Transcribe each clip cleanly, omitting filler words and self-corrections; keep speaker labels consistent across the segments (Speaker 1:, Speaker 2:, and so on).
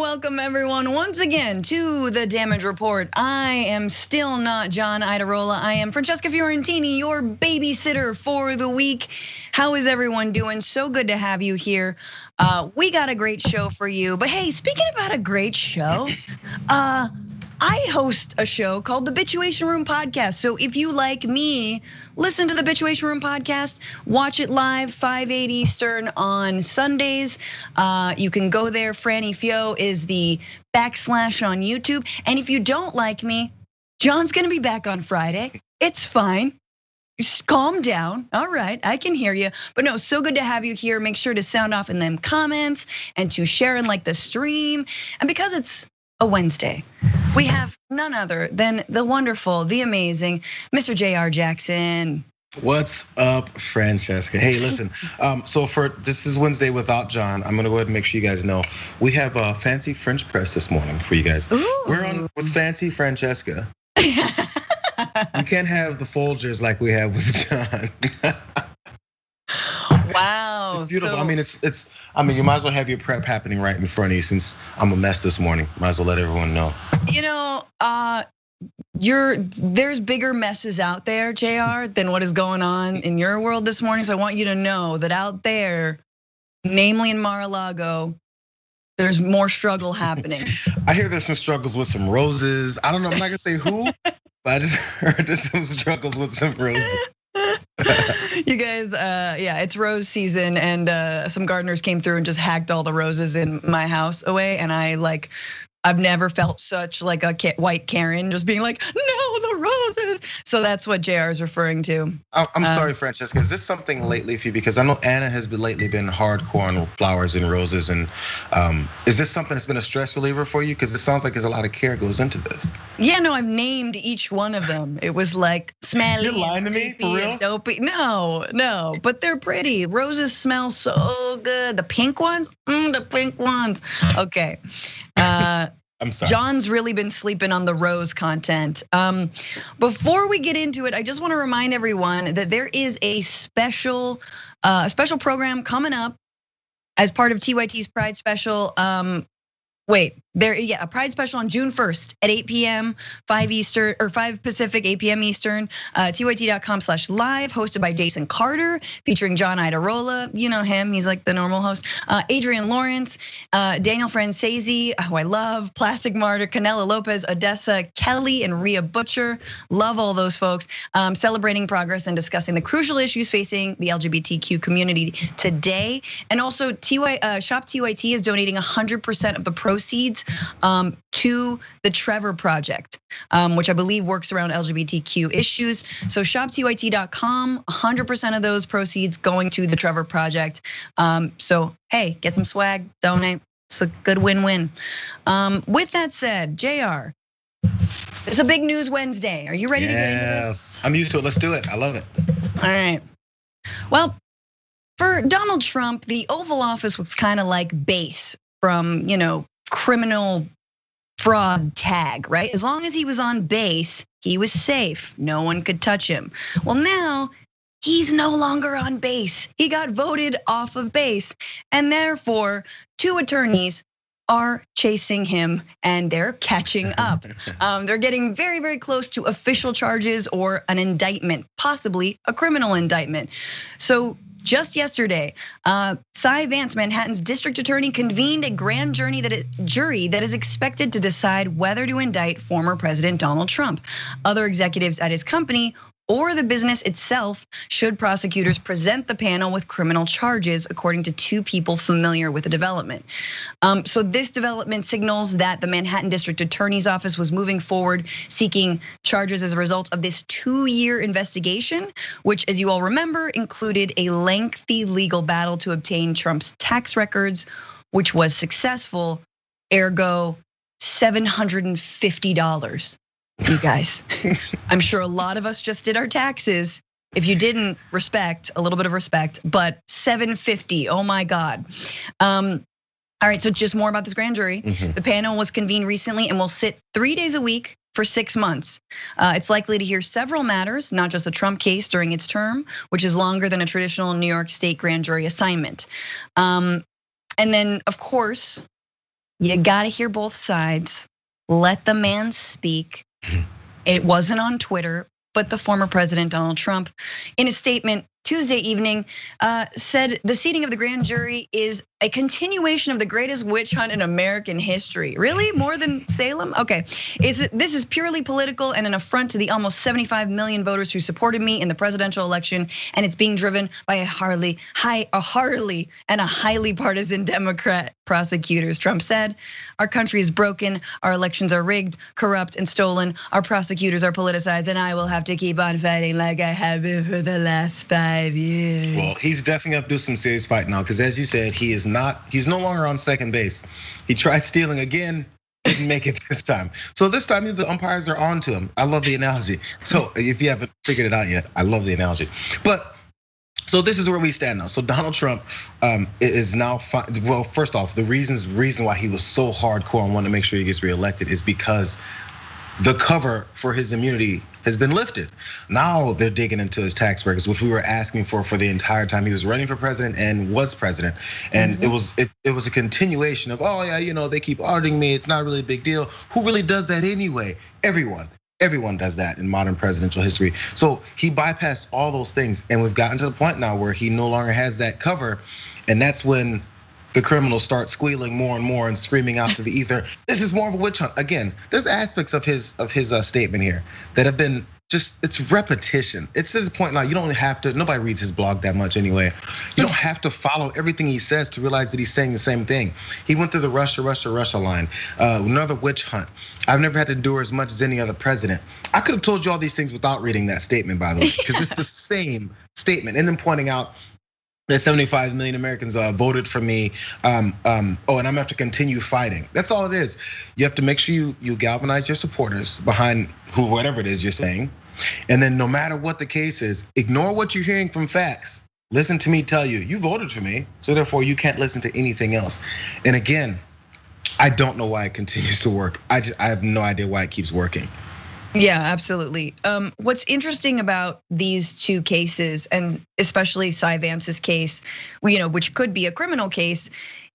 Speaker 1: welcome everyone once again to the Damage Report. I am still not John Iadarola. I am Francesca Fiorentini, your babysitter for the week. How is everyone doing? So good to have you here. We got a great show for you. But hey, speaking about a great show, I host a show called the Bitchuation Room Podcast. So if you like me, listen to the Bitchuation Room Podcast, watch it live 5/8 Eastern on Sundays. You can go there. Franny Fio is the / on YouTube. And if you don't like me, John's gonna be back on Friday. It's fine. Just calm down. All right, I can hear you. But no, so good to have you here. Make sure to sound off in them comments and to share and like the stream. And because it's a Wednesday, we have none other than the wonderful, the amazing Mr. Jayar Jackson.
Speaker 2: What's up, Francesca? Hey, listen, so for this is Wednesday without John. I'm gonna go ahead and make sure you guys know we have a fancy French press this morning for you guys.
Speaker 1: Ooh.
Speaker 2: We're on with fancy Francesca. You can't have the Folgers like we have with John.
Speaker 1: Wow,
Speaker 2: it's beautiful. I mean, you might as well have your prep happening right in front of you since I'm a mess this morning. Might as well let everyone know.
Speaker 1: You know, there's bigger messes out there, Jayar, than what is going on in your world this morning. So I want you to know that out there, namely in Mar-a-Lago, there's more struggle happening.
Speaker 2: I hear there's some struggles with some roses. I don't know, I'm not gonna say who, but I just heard there's some struggles with some roses.
Speaker 1: You guys, yeah, it's rose season, and some gardeners came through and just hacked all the roses in my house away. And I've never felt such like a white Karen, just being like, no, the roses. So that's what JR is referring to.
Speaker 2: I'm sorry, Francesca. Is this something lately for you? Because I know Anna has lately been hardcore on flowers and roses, and is this something that's been a stress reliever for you? Because it sounds like there's a lot of care goes into this.
Speaker 1: Yeah, no, I've named each one of them. It was like smelly.
Speaker 2: You're lying to me, for real?
Speaker 1: Dopey. No, but they're pretty. Roses smell so good. The pink ones, the pink ones. Okay.
Speaker 2: I'm sorry.
Speaker 1: John's really been sleeping on the rose content. Before we get into it, I just want to remind everyone that there is a special program coming up as part of TYT's Pride Special. A Pride Special on June 1st at 8 p.m., 5 Eastern or 5 Pacific, 8 p.m. Eastern. TYT.com/live, hosted by Jason Carter, featuring John Iadarola. You know him; he's like the normal host. Adrian Lawrence, Daniel Francesi, who I love, Plastic Martyr, Canela Lopez, Odessa Kelly, and Rhea Butcher. Love all those folks. Celebrating progress and discussing the crucial issues facing the LGBTQ community today. And also, Shop TYT is donating 100% of the proceeds to the Trevor Project, which I believe works around LGBTQ issues. So shoptyt.com, 100% of those proceeds going to the Trevor Project. So hey, get some swag, donate. It's a good win-win. With that said, JR, it's a big news Wednesday. Are you ready to get into this?
Speaker 2: I'm used to it. Let's do it. I love it.
Speaker 1: All right. Well, for Donald Trump, the Oval Office was kind of like base from, criminal fraud tag, right? As long as he was on base, he was safe. No one could touch him. Well, now he's no longer on base. He got voted off of base, and therefore 2 attorneys are chasing him and they're catching up. They're getting very, very close to official charges or an indictment, possibly a criminal indictment. So just yesterday, Cy Vance, Manhattan's district attorney, convened a grand jury that is expected to decide whether to indict former President Donald Trump, other executives at his company, or the business itself, should prosecutors present the panel with criminal charges, according to 2 people familiar with the development. So this development signals that the Manhattan District Attorney's Office was moving forward, seeking charges as a result of this 2-year investigation, which, as you all remember, included a lengthy legal battle to obtain Trump's tax records, which was successful, ergo $750. You guys, I'm sure a lot of us just did our taxes. If you didn't, respect, a little bit of respect, but $750, oh my God. All right, so just more about this grand jury. The panel was convened recently and will sit 3 days a week for 6 months. It's likely to hear several matters, not just the Trump case during its term, which is longer than a traditional New York State grand jury assignment. And then, of course, You gotta hear both sides. Let the man speak. It wasn't on Twitter, but the former president, Donald Trump, in a statement Tuesday evening, said the seating of the grand jury is a continuation of the greatest witch hunt in American history. Really? More than Salem? Okay, this is purely political and an affront to the almost 75 million voters who supported me in the presidential election, and it's being driven by a highly partisan Democrat prosecutors. Trump said, "Our country is broken, our elections are rigged, corrupt, and stolen. Our prosecutors are politicized, and I will have to keep on fighting like I have been for the last 5 years."
Speaker 2: Well, he's definitely gonna do some serious fighting now, because as you said, he's no longer on second base. He tried stealing again, didn't make it this time. So this time the umpires are on to him. I love the analogy. So if you haven't figured it out yet, I love the analogy. But so this is where we stand now. So Donald Trump is now, well, first off, the reason why he was so hardcore and wanted to make sure he gets reelected is because the cover for his immunity has been lifted. Now they're digging into his tax records, which we were asking for the entire time he was running for president and was president. And it was a continuation of, oh yeah, they keep auditing me, it's not really a big deal. Who really does that anyway? Everyone does that in modern presidential history. So he bypassed all those things, and we've gotten to the point now where he no longer has that cover, and that's when the criminals start squealing more and more and screaming out to the ether, this is more of a witch hunt. Again, there's aspects of his statement here that have been it's repetition. It's to the point now, you don't have to, nobody reads his blog that much anyway. You don't have to follow everything he says to realize that he's saying the same thing. He went through the Russia line, another witch hunt. I've never had to endure as much as any other president. I could have told you all these things without reading that statement, by the way, because it's the same statement. And then pointing out that 75 million Americans voted for me. And I'm gonna have to continue fighting. That's all it is. You have to make sure you galvanize your supporters behind whatever it is you're saying. And then no matter what the case is, ignore what you're hearing from facts. Listen to me tell you voted for me, so therefore you can't listen to anything else. And again, I don't know why it continues to work. I have no idea why it keeps working.
Speaker 1: Yeah, absolutely. What's interesting about these two cases, and especially Cy Vance's case, which could be a criminal case,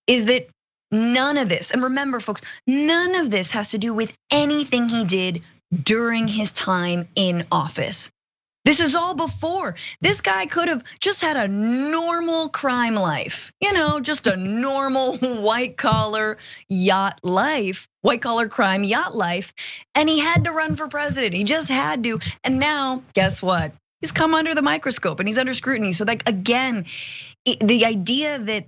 Speaker 1: is that none of this, and remember folks, none of this has to do with anything he did during his time in office. This is all before. This guy could have just had a normal crime life, just a normal white collar crime yacht life, and he had to run for president. He just had to, and now guess what? He's come under the microscope and he's under scrutiny. So again, the idea that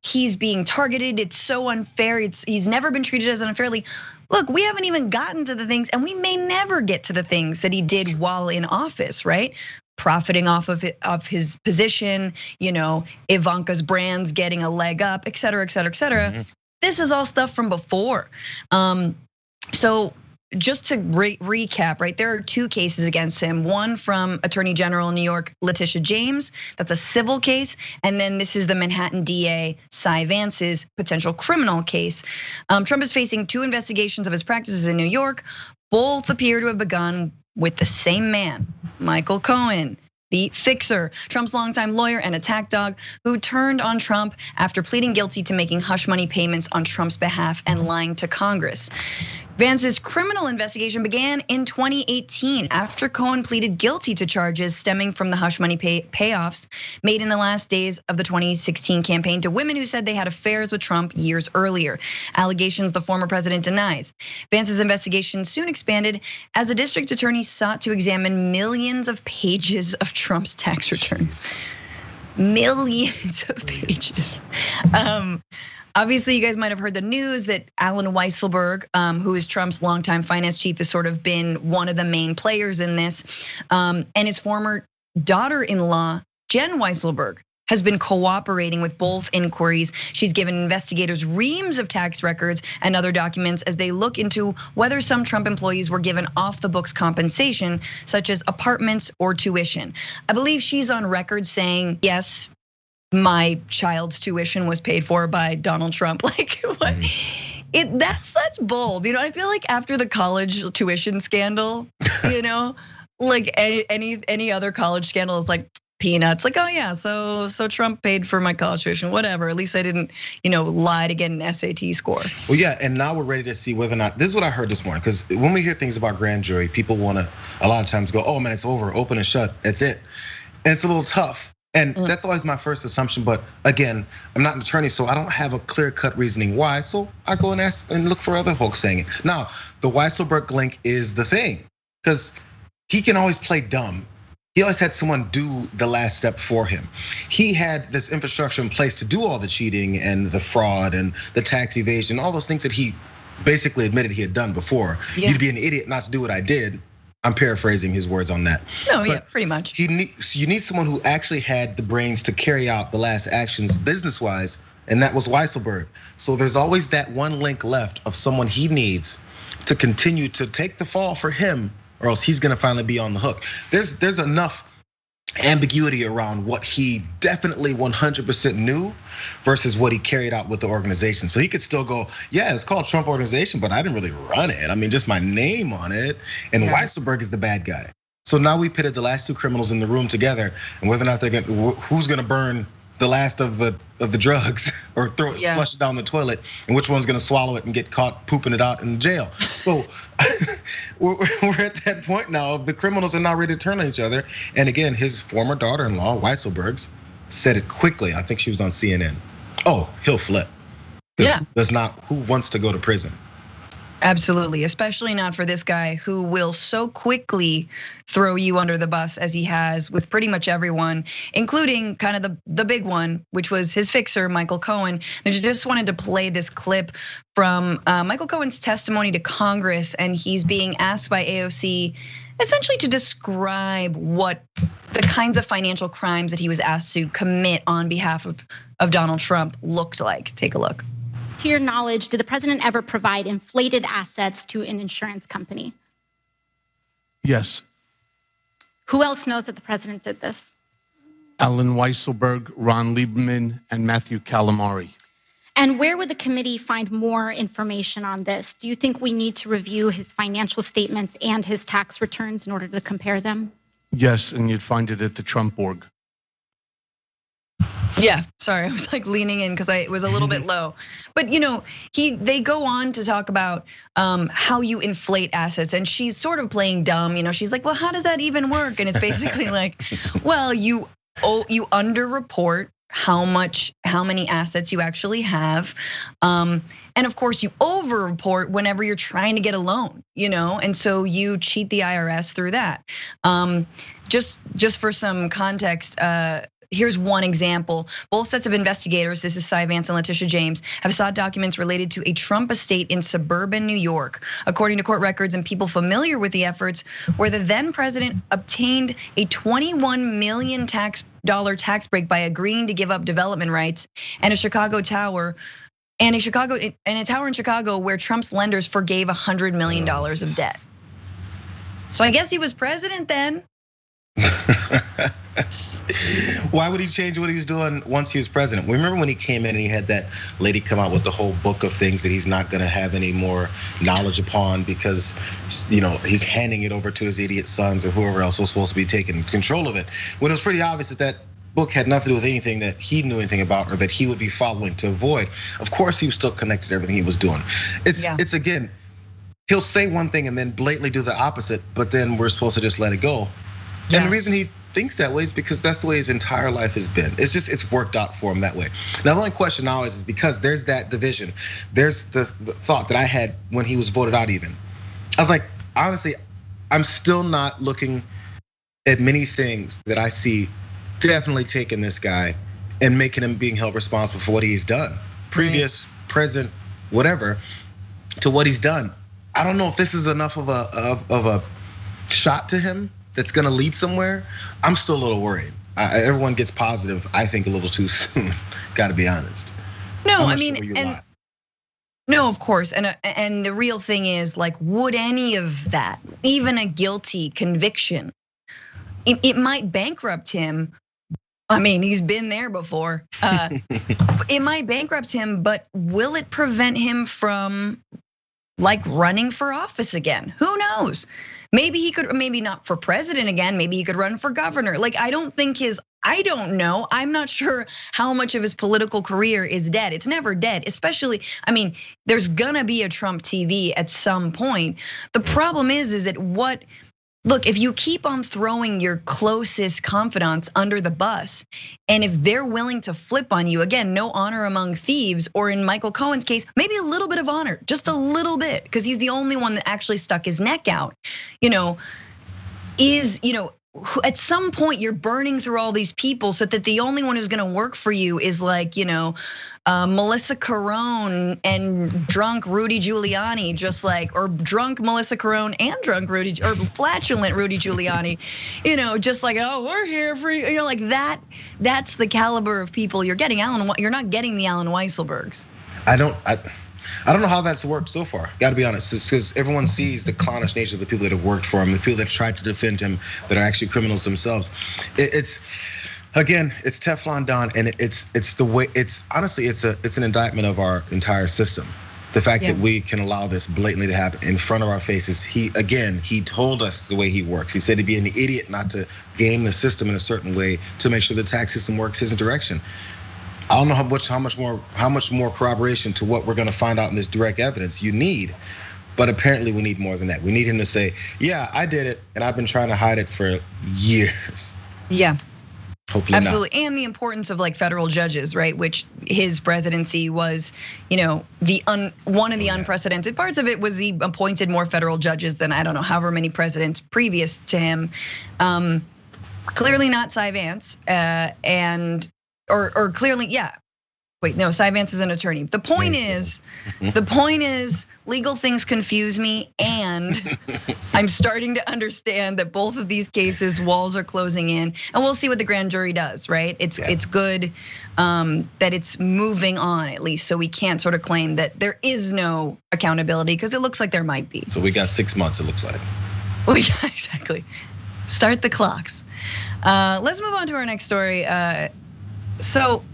Speaker 1: he's being targeted, it's so unfair. He's never been treated as unfairly. Look, we haven't even gotten to the things, and we may never get to the things that he did while in office, right? Profiting off of his position, Ivanka's brands getting a leg up, et cetera, et cetera, et cetera. Mm-hmm. This is all stuff from before. So just to recap, right? There are two cases against him. One from Attorney General in New York, Letitia James. That's a civil case. And then this is the Manhattan DA, Cy Vance's potential criminal case. Trump is facing two investigations of his practices in New York. Both appear to have begun with the same man, Michael Cohen, the fixer, Trump's longtime lawyer and attack dog, who turned on Trump after pleading guilty to making hush money payments on Trump's behalf and lying to Congress. Vance's criminal investigation began in 2018 after Cohen pleaded guilty to charges stemming from the hush money payoffs made in the last days of the 2016 campaign to women who said they had affairs with Trump years earlier. Allegations the former president denies. Vance's investigation soon expanded as a district attorney sought to examine millions of pages of Trump's tax returns. Millions of pages. Obviously, you guys might have heard the news that Alan Weisselberg, who is Trump's longtime finance chief, has sort of been one of the main players in this. And his former daughter-in-law, Jen Weisselberg, has been cooperating with both inquiries. She's given investigators reams of tax records and other documents as they look into whether some Trump employees were given off the books compensation, such as apartments or tuition. I believe she's on record saying, yes, my child's tuition was paid for by Donald Trump. Like what? That's bold. I feel like after the college tuition scandal, like any other college scandal is like, peanuts. Like, oh yeah, so Trump paid for my college tuition, whatever. At least I didn't, lie to get an SAT score.
Speaker 2: Well, yeah, and now we're ready to see whether or not, this is what I heard this morning, because when we hear things about grand jury, people wanna, a lot of times go, oh man, it's over, open and shut, that's it. And it's a little tough. And that's always my first assumption, but again, I'm not an attorney, so I don't have a clear-cut reasoning why. So I go and ask and look for other folks saying it. Now, the Weisselberg link is the thing, because he can always play dumb. He always had someone do the last step for him. He had this infrastructure in place to do all the cheating and the fraud and the tax evasion, all those things that he basically admitted he had done before. Yeah. You'd be an idiot not to do what I did. I'm paraphrasing his words on that.
Speaker 1: No, yeah, pretty much.
Speaker 2: You need someone who actually had the brains to carry out the last actions business-wise, and that was Weisselberg. So there's always that one link left of someone he needs to continue to take the fall for him, or else he's gonna finally be on the hook. There's enough ambiguity around what he definitely 100% knew versus what he carried out with the organization. So he could still go, yeah, it's called Trump Organization, but I didn't really run it. I mean, just my name on it. And Weisselberg is the bad guy. So now we pitted the last two criminals in the room together, and whether or not who's gonna burn the last of the drugs or flush it down the toilet, and which one's gonna swallow it and get caught pooping it out in jail. So we're at that point now of the criminals are now ready to turn on each other. And again, his former daughter-in-law, Weisselberg's, said it quickly. I think she was on CNN. Oh, he'll flip. Yeah. Who wants to go to prison?
Speaker 1: Absolutely, especially not for this guy who will so quickly throw you under the bus as he has with pretty much everyone, including kind of the big one, which was his fixer, Michael Cohen. And I just wanted to play this clip from Michael Cohen's testimony to Congress, and he's being asked by AOC essentially to describe what the kinds of financial crimes that he was asked to commit on behalf of Donald Trump looked like. Take a look.
Speaker 3: To your knowledge, did the president ever provide inflated assets to an insurance company?
Speaker 4: Yes.
Speaker 3: Who else knows that the president did this?
Speaker 4: Alan Weisselberg, Ron Lieberman, and Matthew Calamari.
Speaker 3: And where would the committee find more information on this? Do you think we need to review his financial statements and his tax returns in order to compare them?
Speaker 4: Yes, and you'd find it at the Trump org.
Speaker 1: Yeah, sorry, I was like leaning in because it was a little bit low. But they go on to talk about how you inflate assets, and she's sort of playing dumb. She's like, well, how does that even work? And it's basically like, well, you underreport how many assets you actually have, and of course you overreport whenever you're trying to get a loan, and so you cheat the IRS through that. Just for some context. Here's one example. Both sets of investigators, this is Cy Vance and Letitia James, have sought documents related to a Trump estate in suburban New York. According to court records and people familiar with the efforts, where the then president obtained a $21 million tax break by agreeing to give up development rights and a tower in Chicago where Trump's lenders forgave $100 million of debt. So I guess he was president then.
Speaker 2: Why would he change what he was doing once he was president? Remember when he came in and he had that lady come out with the whole book of things that he's not gonna have any more knowledge upon because he's handing it over to his idiot sons or whoever else was supposed to be taking control of it. When it was pretty obvious that book had nothing to do with anything that he knew anything about or that he would be following to avoid. Of course, he was still connected to everything he was doing. It's again, he'll say one thing and then blatantly do the opposite, but then we're supposed to just let it go. Yeah. And the reason he thinks that way is because that's the way his entire life has been. It's worked out for him that way. Now the only question now is because there's that division. There's the thought that I had when he was voted out even. I was like, honestly, I'm still not looking at many things that I see definitely taking this guy and making him being held responsible for what he's done. Previous, present, whatever, to what he's done. I don't know if this is enough of a shot to him that's gonna lead somewhere. I'm still a little worried. Everyone gets positive, I think, a little too soon. Gotta be honest.
Speaker 1: No, I mean, no, of course, and the real thing is, like, would any of that, even a guilty conviction, it might bankrupt him. I mean, he's been there before. It might bankrupt him, but will it prevent him from like running for office again? Who knows? Maybe he could, maybe not for president again, maybe he could run for governor. Like, I don't think his I don't know. I'm not sure how much of his political career is dead. It's never dead, especially, I mean, there's gonna be a Trump TV at some point. The problem is that look, if you keep on throwing your closest confidants under the bus, and if they're willing to flip on you, again, no honor among thieves, or in Michael Cohen's case, maybe a little bit of honor, just a little bit, because he's the only one that actually stuck his neck out, at some point you're burning through all these people so that the only one who's gonna work for you is like, Melissa Carone and drunk Rudy Giuliani, just like, or drunk Melissa Carone and drunk Rudy, or flatulent Rudy Giuliani, just like, oh, we're here for you, like that. That's the caliber of people you're getting. You're not getting the Alan Weisselbergs.
Speaker 2: I don't know how that's worked so far. Got to be honest, it's because everyone sees the clownish nature of the people that have worked for him, the people that tried to defend him, that are actually criminals themselves. It's Teflon Don, and it's the way. It's honestly, it's an indictment of our entire system. The fact that we can allow this blatantly to happen in front of our faces. He told us the way he works. He said to be an idiot not to game the system in a certain way to make sure the tax system works his direction. I don't know how much more corroboration to what we're gonna find out in this direct evidence you need, but apparently we need more than that. We need him to say, yeah, I did it, and I've been trying to hide it for years.
Speaker 1: Yeah.
Speaker 2: Hopefully
Speaker 1: absolutely, not. And the importance of like federal judges, right? Which his presidency was, one of the unprecedented parts of it was he appointed more federal judges than I don't know however many presidents previous to him. Clearly not Cy Vance, or clearly, yeah. Wait, no, Cy Vance is an attorney. The point is, legal things confuse me, and I'm starting to understand that both of these cases, walls are closing in, and we'll see what the grand jury does, right? It's good that it's moving on at least, so we can't sort of claim that there is no accountability, because it looks like there might be.
Speaker 2: So we got 6 months, it looks like.
Speaker 1: Exactly. Start the clocks. Let's move on to our next story. So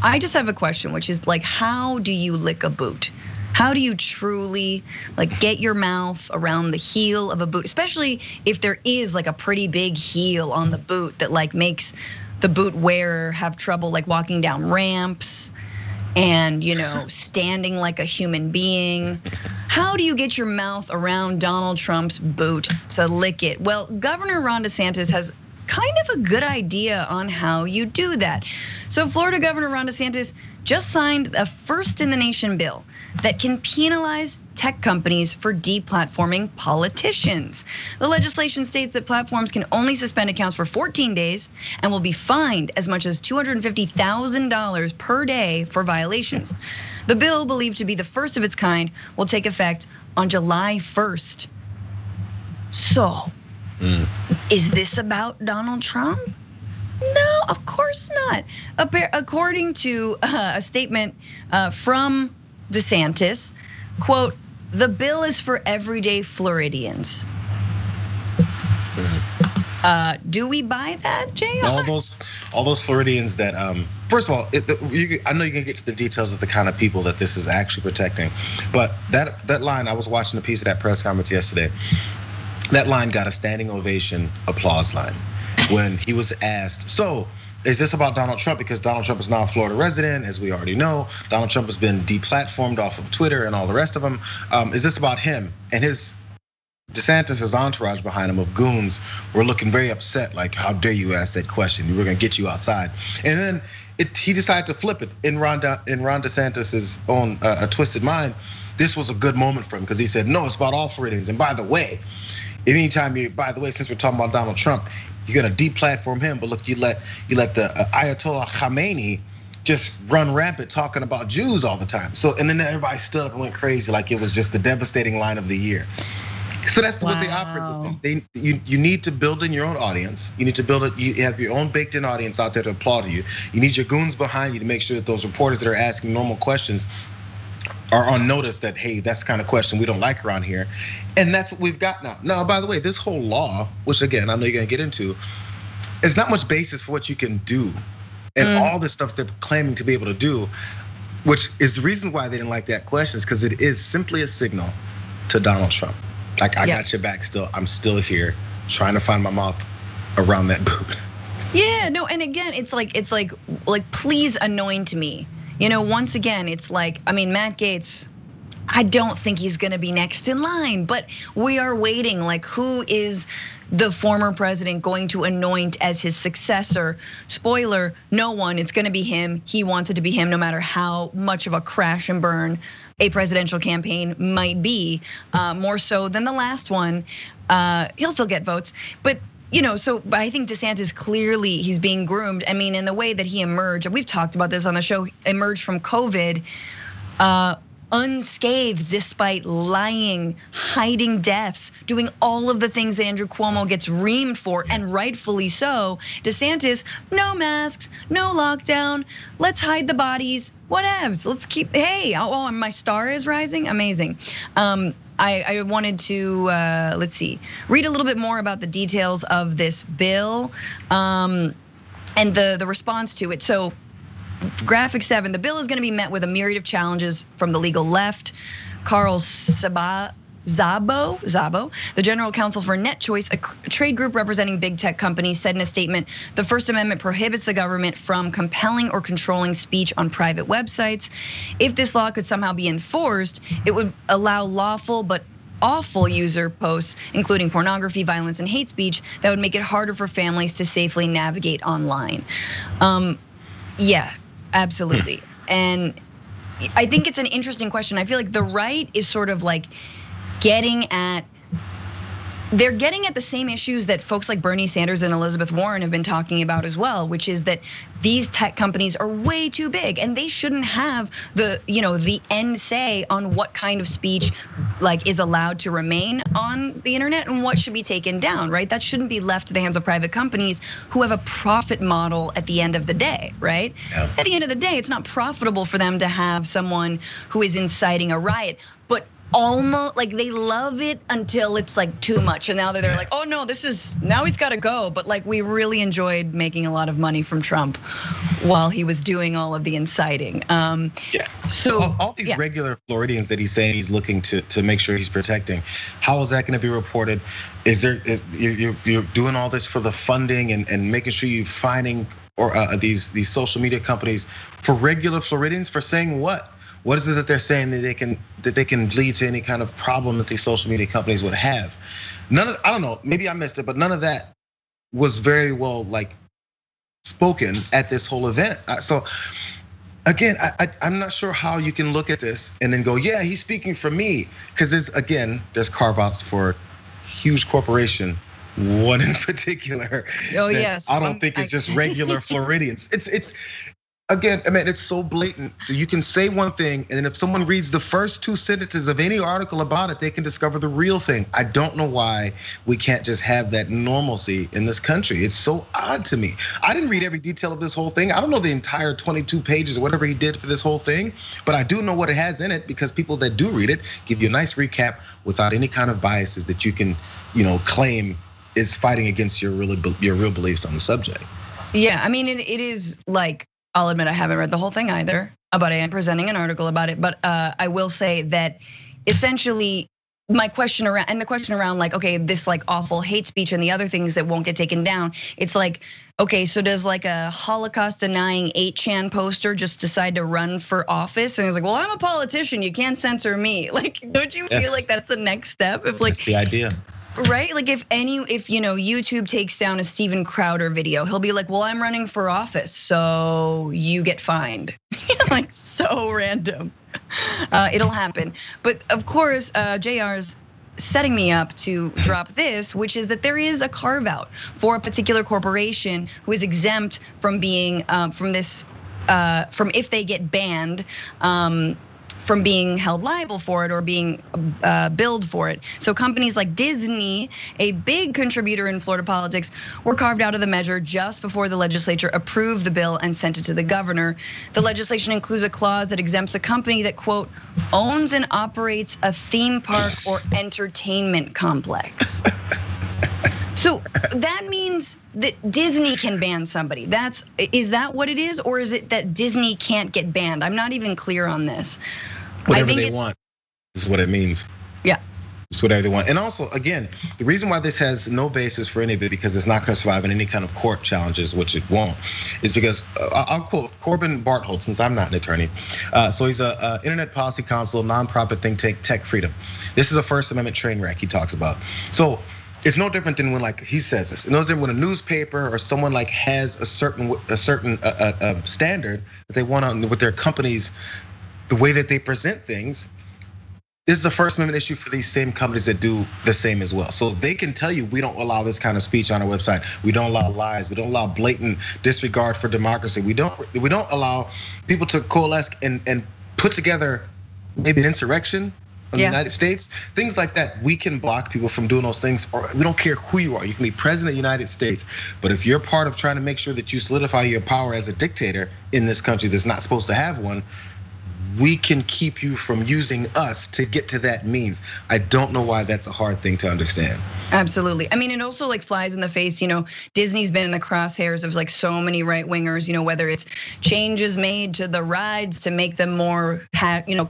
Speaker 1: I just have a question, which is like, how do you lick a boot? How do you truly like get your mouth around the heel of a boot, especially if there is like a pretty big heel on the boot that like makes the boot wearer have trouble like walking down ramps and standing like a human being? How do you get your mouth around Donald Trump's boot to lick it? Well, Governor Ron DeSantis has kind of a good idea on how you do that. So Florida Governor Ron DeSantis just signed a first in the nation bill that can penalize tech companies for deplatforming politicians. The legislation states that platforms can only suspend accounts for 14 days and will be fined as much as $250,000 per day for violations. The bill, believed to be the first of its kind, will take effect on July 1st. So, is this about Donald Trump? No, of course not. According to a statement from DeSantis, quote, the bill is for everyday Floridians. Do we buy that, Jayar?
Speaker 2: All those Floridians that, first of all, I know you can get to the details of the kind of people that this is actually protecting, but that line, I was watching a piece of that press conference yesterday. That line got a standing ovation applause line when he was asked, so is this about Donald Trump? Because Donald Trump is now a Florida resident, as we already know. Donald Trump has been deplatformed off of Twitter and all the rest of them. Is this about him? And his DeSantis' entourage behind him of goons were looking very upset, like, how dare you ask that question? We're gonna get you outside. And then he decided to flip it in Ron DeSantis' own twisted mind. This was a good moment for him because he said, no, it's about all Floridians. And by the way, since we're talking about Donald Trump, you're gonna deplatform him, but look, you let the Ayatollah Khamenei just run rampant talking about Jews all the time. So, and then everybody stood up and went crazy like it was just the devastating line of the year. So that's what they operate with. You need to build in your own audience. You need to build it. You have your own baked in audience out there to applaud you. You need your goons behind you to make sure that those reporters that are asking normal questions are on notice that, hey, that's the kind of question we don't like around here. And that's what we've got now. Now, by the way, this whole law, which again, I know you're gonna get into, is not much basis for what you can do. And all this stuff they're claiming to be able to do, which is the reason why they didn't like that question, is because it is simply a signal to Donald Trump. Like, I got your back still, I'm still here, trying to find my mouth around that boot.
Speaker 1: Yeah, no, and again, it's like please anoint me. Once again, it's like, I mean, Matt Gaetz, I don't think he's gonna be next in line, but we are waiting. Like, who is the former president going to anoint as his successor? Spoiler, no one. It's gonna be him. He wants it to be him, no matter how much of a crash and burn a presidential campaign might be. More so than the last one. He'll still get votes, but but I think DeSantis clearly he's being groomed. I mean, in the way that he emerged, and we've talked about this on the show, emerged from COVID unscathed despite lying, hiding deaths, doing all of the things that Andrew Cuomo gets reamed for, and rightfully so. DeSantis, no masks, no lockdown, let's hide the bodies, whatevs. Let's keep, hey, oh, my star is rising, amazing. I wanted to, let's see, read a little bit more about the details of this bill and the response to it. So graphic 7, the bill is gonna be met with a myriad of challenges from the legal left. Carl Szabo, the general counsel for NetChoice, a trade group representing big tech companies, said in a statement, the First Amendment prohibits the government from compelling or controlling speech on private websites. If this law could somehow be enforced, it would allow lawful but awful user posts, including pornography, violence, and hate speech, that would make it harder for families to safely navigate online. Yeah, absolutely. And I think it's an interesting question. I feel like the right is sort of like they're getting at the same issues that folks like Bernie Sanders and Elizabeth Warren have been talking about as well, which is that these tech companies are way too big and they shouldn't have the end say on what kind of speech like is allowed to remain on the internet and what should be taken down, right? That shouldn't be left to the hands of private companies who have a profit model at the end of the day, right? Yeah. At the end of the day, it's not profitable for them to have someone who is inciting a riot, but almost like they love it until it's like too much, and now they're like, oh no, now he's got to go. But like, we really enjoyed making a lot of money from Trump while he was doing all of the inciting. Yeah.
Speaker 2: So all these regular Floridians that he's saying he's looking to make sure he's protecting, how is that going to be reported? You're doing all this for the funding and making sure you're finding these social media companies for regular Floridians for saying what? What is it that they're saying that they can lead to any kind of problem that these social media companies would have? I don't know, maybe I missed it, but none of that was very well like spoken at this whole event. So again, I'm not sure how you can look at this and then go, yeah, he's speaking for me, because there's carve-outs for huge corporation. One in particular. Oh yes. I don't think it's just regular Floridians. It's again, I mean, it's so blatant. You can say one thing, and then if someone reads the first 2 sentences of any article about it, they can discover the real thing. I don't know why we can't just have that normalcy in this country. It's so odd to me. I didn't read every detail of this whole thing. I don't know the entire 22 pages or whatever he did for this whole thing, but I do know what it has in it because people that do read it give you a nice recap without any kind of biases that you can, claim is fighting against your real beliefs on the subject.
Speaker 1: Yeah, I mean, it is like, I'll admit I haven't read the whole thing either, but I am presenting an article about it. But I will say that essentially my question around like, okay, this like awful hate speech and the other things that won't get taken down. It's like, okay, so does like a Holocaust denying 8chan poster just decide to run for office? And he's like, well, I'm a politician, you can't censor me. Like, don't you feel like that's the next step? If like,
Speaker 2: that's the idea.
Speaker 1: Right, like if YouTube takes down a Steven Crowder video, he'll be like, well, I'm running for office, so you get fined. Like, so random. It'll happen. But of course, Jayar's setting me up to drop this, which is that there is a carve out for a particular corporation who is exempt from being, from if they get banned, from being held liable for it or being billed for it. So companies like Disney, a big contributor in Florida politics, were carved out of the measure just before the legislature approved the bill and sent it to the governor. The legislation includes a clause that exempts a company that, quote, owns and operates a theme park or entertainment complex. So that means that Disney can ban somebody. Is that what it is? Or is it that Disney can't get banned? I'm not even clear on this.
Speaker 2: Whatever they want is what it means.
Speaker 1: Yeah,
Speaker 2: It's whatever they want. And also, again, the reason why this has no basis for any of it, because it's not going to survive in any kind of court challenges, which it won't, is because I'll quote Corbin Barthold, since I'm not an attorney. So he's a internet policy counsel, nonprofit think tank, Tech Freedom. This is a First Amendment train wreck he talks about. So it's no different than when, like he says this, it's no different when a newspaper or someone like has a certain standard that they want on with their companies, the way that they present things. This is a First Amendment issue for these same companies that do the same as well. So they can tell you, we don't allow this kind of speech on our website. We don't allow lies. We don't allow blatant disregard for democracy. We don't allow people to coalesce and put together maybe an insurrection in the United States. Things like that. We can block people from doing those things, or we don't care who you are. You can be president of the United States, but if you're part of trying to make sure that you solidify your power as a dictator in this country that's not supposed to have one, we can keep you from using us to get to that means. I don't know why that's a hard thing to understand.
Speaker 1: Absolutely. I mean, it also like flies in the face, Disney's been in the crosshairs of like so many right wingers, whether it's changes made to the rides to make them more,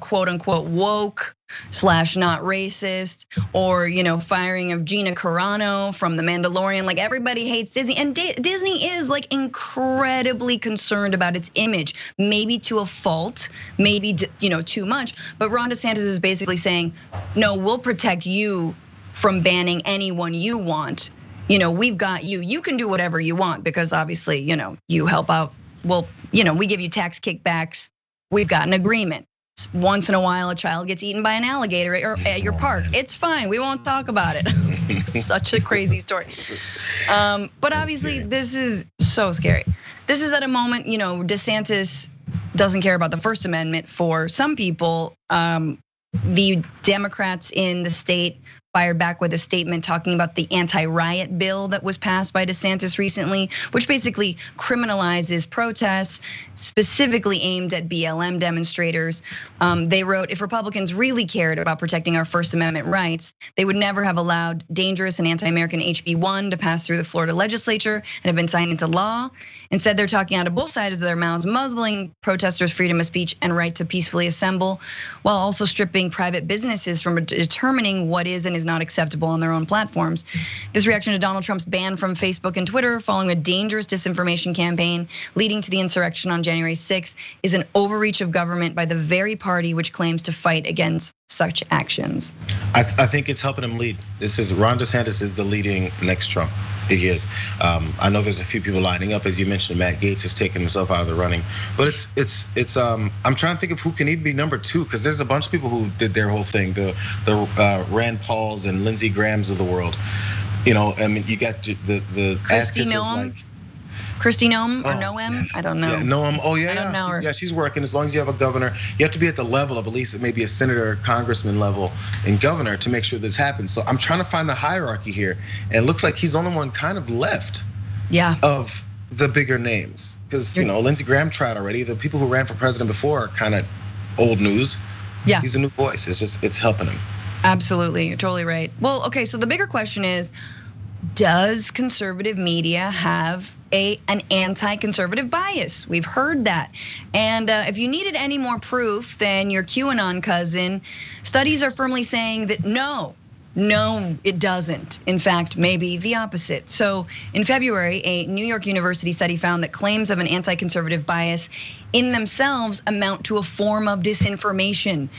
Speaker 1: quote unquote woke / not racist, or firing of Gina Carano from The Mandalorian. Like everybody hates Disney, and Disney is like incredibly concerned about its image, maybe to a fault, maybe too much. But Ron DeSantis is basically saying, no, we'll protect you from banning anyone you want. We've got you. You can do whatever you want because obviously, you help out. Well, we give you tax kickbacks. We've got an agreement. Once in a while, a child gets eaten by an alligator at your park. It's fine. We won't talk about it. Such a crazy story. But obviously, this is so scary. This is at a moment, DeSantis doesn't care about the First Amendment for some people. The Democrats in the state fired back with a statement talking about the anti-riot bill that was passed by DeSantis recently, which basically criminalizes protests, specifically aimed at BLM demonstrators. They wrote, if Republicans really cared about protecting our First Amendment rights, they would never have allowed dangerous and anti-American HB1 to pass through the Florida legislature and have been signed into law. Instead, they're talking out of both sides of their mouths, muzzling protesters' freedom of speech and right to peacefully assemble, while also stripping private businesses from determining what is and is not acceptable on their own platforms. This reaction to Donald Trump's ban from Facebook and Twitter following a dangerous disinformation campaign leading to the insurrection on January 6th is an overreach of government by the very party which claims to fight against such actions.
Speaker 2: I think it's helping him lead. This is Ron DeSantis is the leading next Trump. He is. I know there's a few people lining up, as you mentioned. Matt Gaetz has taken himself out of the running, but it's. I'm trying to think of who can even be number two, because there's a bunch of people who did their whole thing. The Rand Pauls and Lindsey Grahams of the world. I mean, you got the
Speaker 1: Kristi Noem. Kristi Noem or Noem, I don't know.
Speaker 2: Yeah, Noem,
Speaker 1: I don't know her.
Speaker 2: Yeah, she's working. As long as you have a governor, you have to be at the level of at least maybe a senator, or congressman level, and governor to make sure this happens. So I'm trying to find the hierarchy here, and it looks like he's the only one kind of left.
Speaker 1: Yeah.
Speaker 2: Of the bigger names, because Lindsey Graham tried already. The people who ran for president before are kind of old news.
Speaker 1: Yeah.
Speaker 2: He's a new voice. It's helping him.
Speaker 1: Absolutely, you're totally right. Well, okay, so the bigger question is, does conservative media have an anti-conservative bias? We've heard that. And if you needed any more proof than your QAnon cousin, studies are firmly saying that no, it doesn't. In fact, maybe the opposite. So in February, a New York University study found that claims of an anti-conservative bias in themselves amount to a form of disinformation.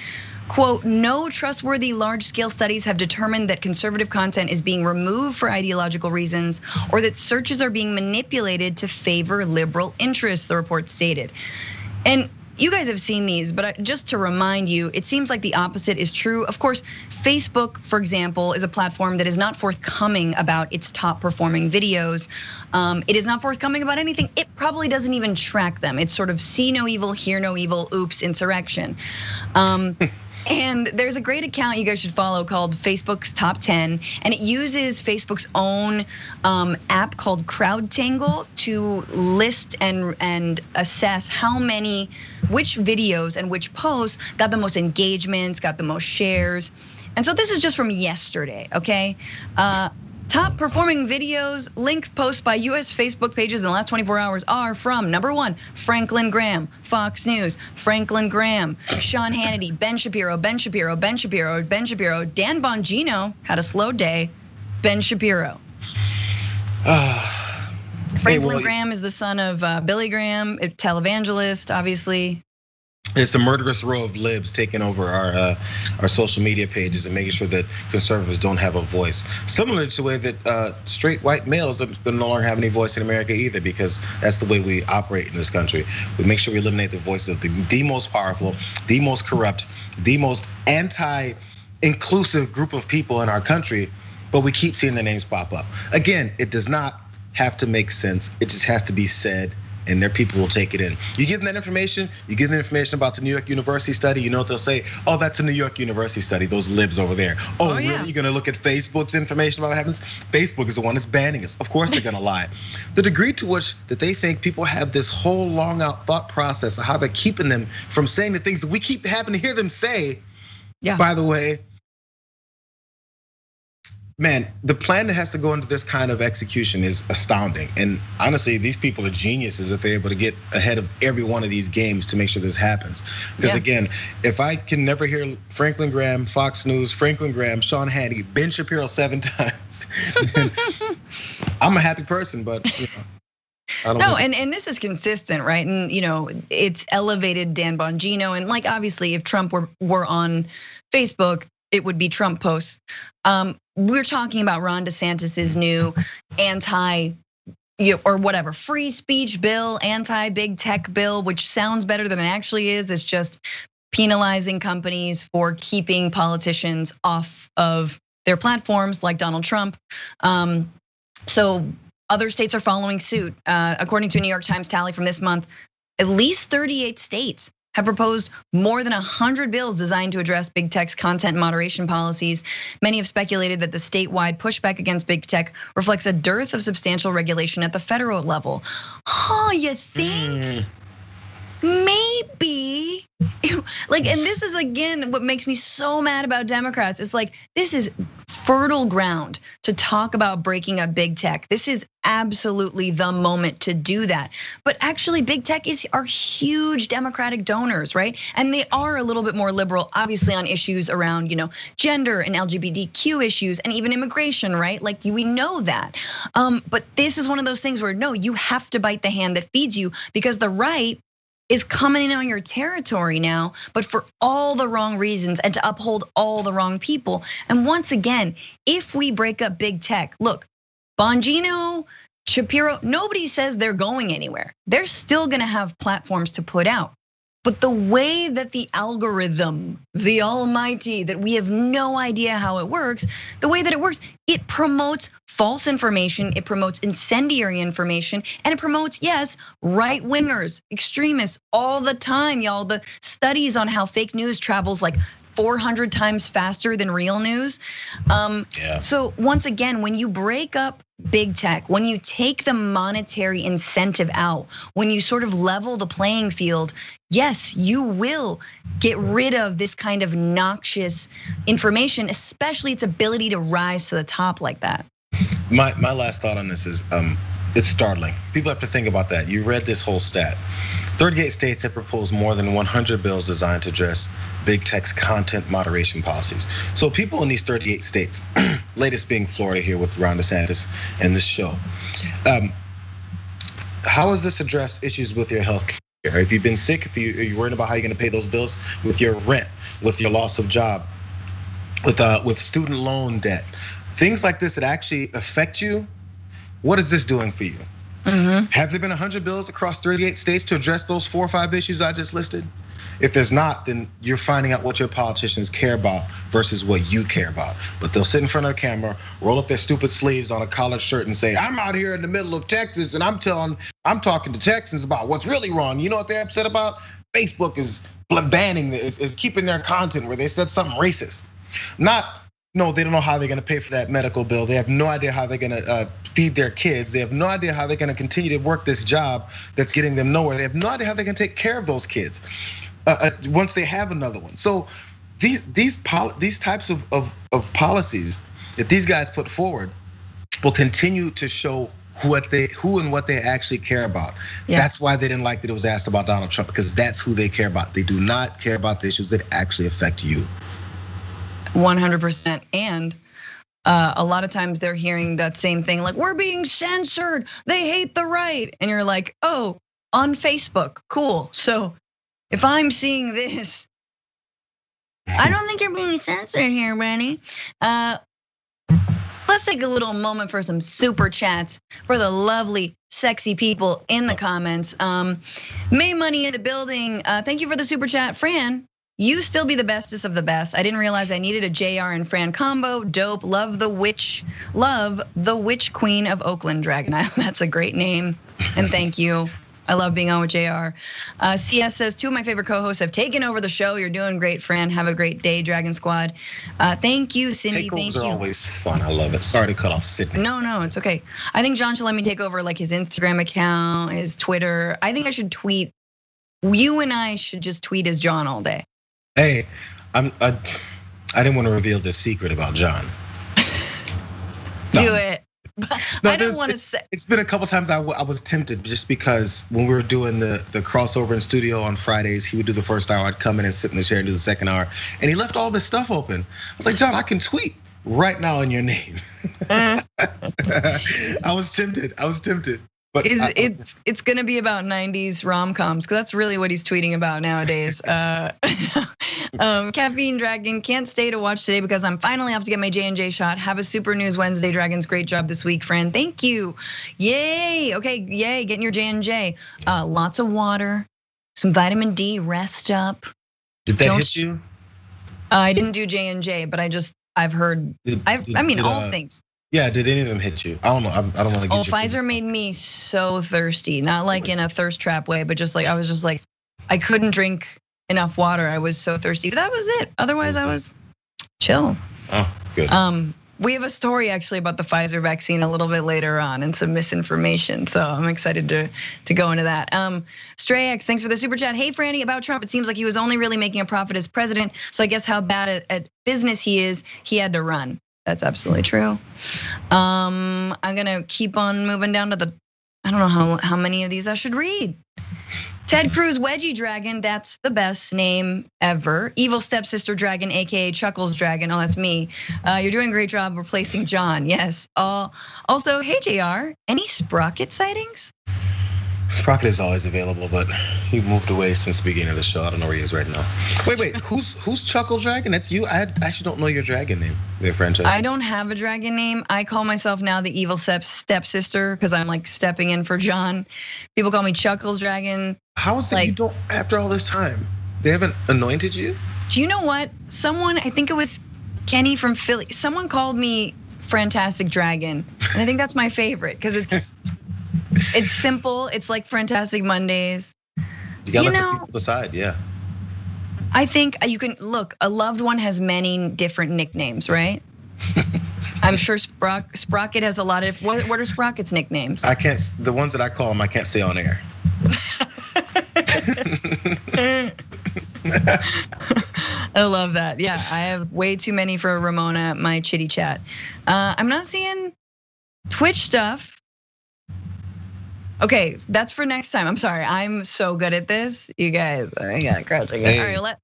Speaker 1: Quote, no trustworthy large-scale studies have determined that conservative content is being removed for ideological reasons or that searches are being manipulated to favor liberal interests, the report stated. And you guys have seen these, but just to remind you, it seems like the opposite is true. Of course, Facebook, for example, is a platform that is not forthcoming about its top performing videos. It is not forthcoming about anything. It probably doesn't even track them. It's sort of see no evil, hear no evil, oops, insurrection. And there's a great account you guys should follow called Facebook's Top 10, and it uses Facebook's own app called CrowdTangle to list and assess which videos and which posts got the most engagements, got the most shares. And so this is just from yesterday, okay? Top performing videos, link posts by US Facebook pages in the last 24 hours are from number 1, Franklin Graham, Fox News, Franklin Graham, Sean Hannity, Ben Shapiro, Ben Shapiro, Ben Shapiro, Ben Shapiro, Dan Bongino had a slow day, Ben Shapiro. Franklin Graham is the son of Billy Graham, a televangelist, obviously.
Speaker 2: It's a murderous row of libs taking over our social media pages and making sure that conservatives don't have a voice. Similar to the way that straight white males no longer have any voice in America either, because that's the way we operate in this country. We make sure we eliminate the voice of the most powerful, the most corrupt, the most anti-inclusive group of people in our country, but we keep seeing their names pop up. Again, it does not have to make sense. It just has to be said, and their people will take it in. You give them that information, you give them information about the New York University study, you know what they'll say? Oh, that's a New York University study, those libs over there. Oh, really? You're gonna look at Facebook's information about what happens? Facebook is the one that's banning us. Of course they're gonna lie. The degree to which that they think people have this whole long out thought process of how they're keeping them from saying the things that we keep having to hear them say. Yeah. By the way, man, the plan that has to go into this kind of execution is astounding. And honestly, these people are geniuses if they're able to get ahead of every one of these games to make sure this happens. Because again, if I can never hear Franklin Graham, Fox News, Franklin Graham, Sean Hannity, Ben Shapiro 7 times, then I'm a happy person, but I don't know.
Speaker 1: And this is consistent, right? And it's elevated Dan Bongino, and like obviously if Trump were on Facebook, it would be Trump posts. We're talking about Ron DeSantis's new or whatever free speech bill, anti-big tech bill, which sounds better than it actually is. It's just penalizing companies for keeping politicians off of their platforms, like Donald Trump. So other states are following suit. According to a New York Times tally from this month, at least 38 states have proposed more than 100 bills designed to address big tech's content moderation policies. Many have speculated that the statewide pushback against big tech reflects a dearth of substantial regulation at the federal level. Oh, you think? Maybe. And this is again what makes me so mad about Democrats. It's like, this is fertile ground to talk about breaking up big tech. This is absolutely the moment to do that. But actually, big tech are huge Democratic donors, right? And they are a little bit more liberal, obviously, on issues around, gender and LGBTQ issues and even immigration, right? Like we know that. But this is one of those things where no, you have to bite the hand that feeds you, because the right is coming in on your territory now, but for all the wrong reasons and to uphold all the wrong people. And once again, if we break up big tech, look, Bongino, Shapiro, nobody says they're going anywhere. They're still gonna have platforms to put out. But the way that the algorithm, the almighty, that we have no idea how it works, the way that it works, it promotes false information, it promotes incendiary information, and it promotes, yes, right wingers, extremists all the time, y'all. The studies on how fake news travels like 400 times faster than real news. So once again, when you break up big tech, when you take the monetary incentive out, when you sort of level the playing field, yes, you will get rid of this kind of noxious information, especially its ability to rise to the top like that.
Speaker 2: My last thought on this is, it's startling. People have to think about that. You read this whole stat. 38 states have proposed more than 100 bills designed to address big tech's content moderation policies. So people in these 38 states, latest being Florida here with Ron DeSantis and this show. How does this address issues with your health care? If you've been sick, if you're worried about how you're gonna pay those bills, with your rent, with your loss of job, with student loan debt, things like this that actually affect you, what is this doing for you? Have there been 100 bills across 38 states to address those 4 or 5 issues I just listed? If there's not, then you're finding out what your politicians care about versus what you care about. But they'll sit in front of a camera, roll up their stupid sleeves on a collared shirt and say, I'm out here in the middle of Texas and I'm talking to Texans about what's really wrong. You know what they're upset about? Facebook is banning, is keeping their content where they said something racist. No, they don't know how they're gonna pay for that medical bill. They have no idea how they're gonna feed their kids. They have no idea how they're gonna continue to work this job that's getting them nowhere. They have no idea how they can take care of those kids once they have another one. So these types of policies that these guys put forward, will continue to show who and what they actually care about. Yeah. That's why they didn't like that it was asked about Donald Trump, because that's who they care about. They do not care about the issues that actually affect you.
Speaker 1: 100%. And a lot of times they're hearing that same thing, like, we're being censored, they hate the right. And you're like, oh, on Facebook, cool. So if I'm seeing this, I don't think you're being censored here, Brandy. Let's take a little moment for some super chats for the lovely, sexy people in the comments. May Money in the building. Thank you for the super chat, Fran. You still be the bestest of the best. I didn't realize I needed a Jayar and Fran combo. Dope. Love the witch queen of Oakland, Dragon Island. That's a great name, and thank you. I love being on with Jayar. CS says, 2 of my favorite co-hosts have taken over the show. You're doing great, Fran. Have a great day, Dragon Squad. Thank you, Cindy. Thank you.
Speaker 2: Takeovers are always fun. I love it. Sorry to cut off Sydney.
Speaker 1: No, it's okay. I think John should let me take over like his Instagram account, his Twitter. I think I should tweet. You and I should just tweet as John all day.
Speaker 2: Hey, I didn't want to reveal this secret about John.
Speaker 1: Do it. No, I don't want to say.
Speaker 2: It's been a couple times I was tempted, just because when we were doing the crossover in studio on Fridays, he would do the first hour, I'd come in and sit in the chair and do the second hour, and he left all this stuff open. I was like, John, I can tweet right now in your name. I was tempted. But
Speaker 1: it's gonna be about 90s rom-coms, because that's really what he's tweeting about nowadays. Caffeine Dragon, can't stay to watch today because I'm finally off to get my J&J shot. Have a super news Wednesday, Dragons. Great job this week, friend. Thank you. Yay. Okay, yay, getting your J&J. Lots of water, some vitamin D, rest up.
Speaker 2: Did that hit you?
Speaker 1: I didn't do J&J, but I've heard, all things.
Speaker 2: Yeah, did any of them hit you? I don't know. I don't want to get you.
Speaker 1: Pfizer made me so thirsty, not like in a thirst trap way, but just like I was just like, I couldn't drink enough water. I was so thirsty. But that was it. Otherwise, I was chill.
Speaker 2: Oh, good.
Speaker 1: We have a story actually about the Pfizer vaccine a little bit later on and some misinformation. So I'm excited to go into that. Stray X, thanks for the super chat. Hey, Franny, about Trump, it seems like he was only really making a profit as president. So I guess how bad at business he is, he had to run. That's absolutely true. I'm gonna keep on moving down to I don't know how many of these I should read. Ted Cruz Wedgie Dragon, that's the best name ever. Evil Stepsister Dragon, AKA Chuckles Dragon, oh, that's me. You're doing a great job replacing John, yes. Also, hey JR, any Sprocket sightings?
Speaker 2: Sprocket is always available, but he moved away since the beginning of the show. I don't know where he is right now. Wait, who's Chuckle Dragon? That's you? I actually don't know your dragon name, Francesca.
Speaker 1: I don't have a dragon name. I call myself now the evil stepsister because I'm like stepping in for John. People call me Chuckles Dragon.
Speaker 2: How is it you don't, after all this time, they haven't anointed you?
Speaker 1: Do you know what? Someone, I think it was Kenny from Philly, someone called me Fantastic Dragon. And I think that's my favorite because it's simple. It's like Fantastic Mondays.
Speaker 2: You gotta let people decide, yeah.
Speaker 1: I think you can look. A loved one has many different nicknames, right? I'm sure Sprocket has a lot of. What are Sprocket's nicknames?
Speaker 2: I can't. The ones that I call him, I can't say on air.
Speaker 1: I love that. Yeah, I have way too many for Ramona, my chitty chat. I'm not seeing Twitch stuff. Okay, that's for next time. I'm sorry, I'm so good at this. You guys, I got crouching.
Speaker 2: Hey, all right,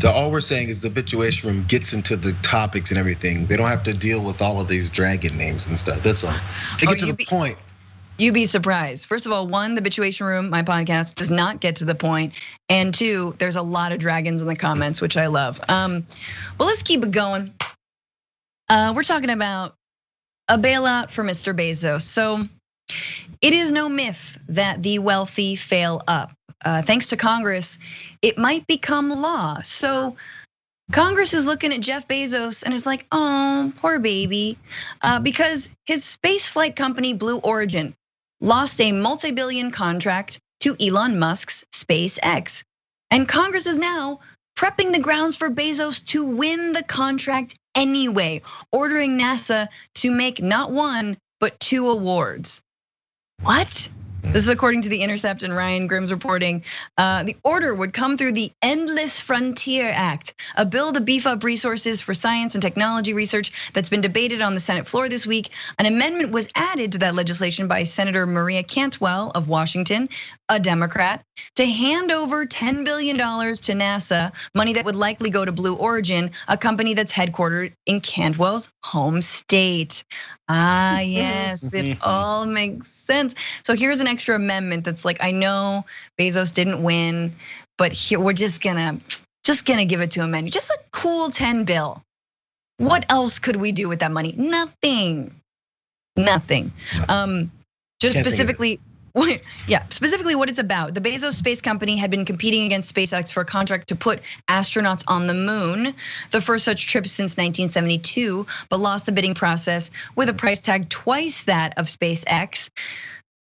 Speaker 2: all we're saying is the Habituation Room gets into the topics and everything. They don't have to deal with all of these dragon names and stuff. That's all. They get to the point.
Speaker 1: You'd be surprised. First of all, one, the Habituation Room, my podcast, does not get to the point. And two, there's a lot of dragons in the comments, which I love. Well, let's keep it going. We're talking about a bailout for Mr. Bezos. So it is no myth that the wealthy fail up. Thanks to Congress, it might become law. So Congress is looking at Jeff Bezos and it's like, oh, poor baby. Because his space flight company, Blue Origin, lost a multi-billion contract to Elon Musk's SpaceX. And Congress is now prepping the grounds for Bezos to win the contract anyway, ordering NASA to make not one, but 2 awards. What? This is according to The Intercept and Ryan Grimm's reporting. The order would come through the Endless Frontier Act, a bill to beef up resources for science and technology research that's been debated on the Senate floor this week. An amendment was added to that legislation by Senator Maria Cantwell of Washington, a Democrat, to hand over $10 billion to NASA, money that would likely go to Blue Origin, a company that's headquartered in Cantwell's home state. Ah, yes, it all makes sense. So here's an extra amendment that's like, I know Bezos didn't win, but here we're just gonna give it to him, and just a cool 10 bill. What else could we do with that money? Nothing. Just specifically. Yeah, specifically what it's about. The Bezos space company had been competing against SpaceX for a contract to put astronauts on the moon, the first such trip since 1972, but lost the bidding process with a price tag twice that of SpaceX.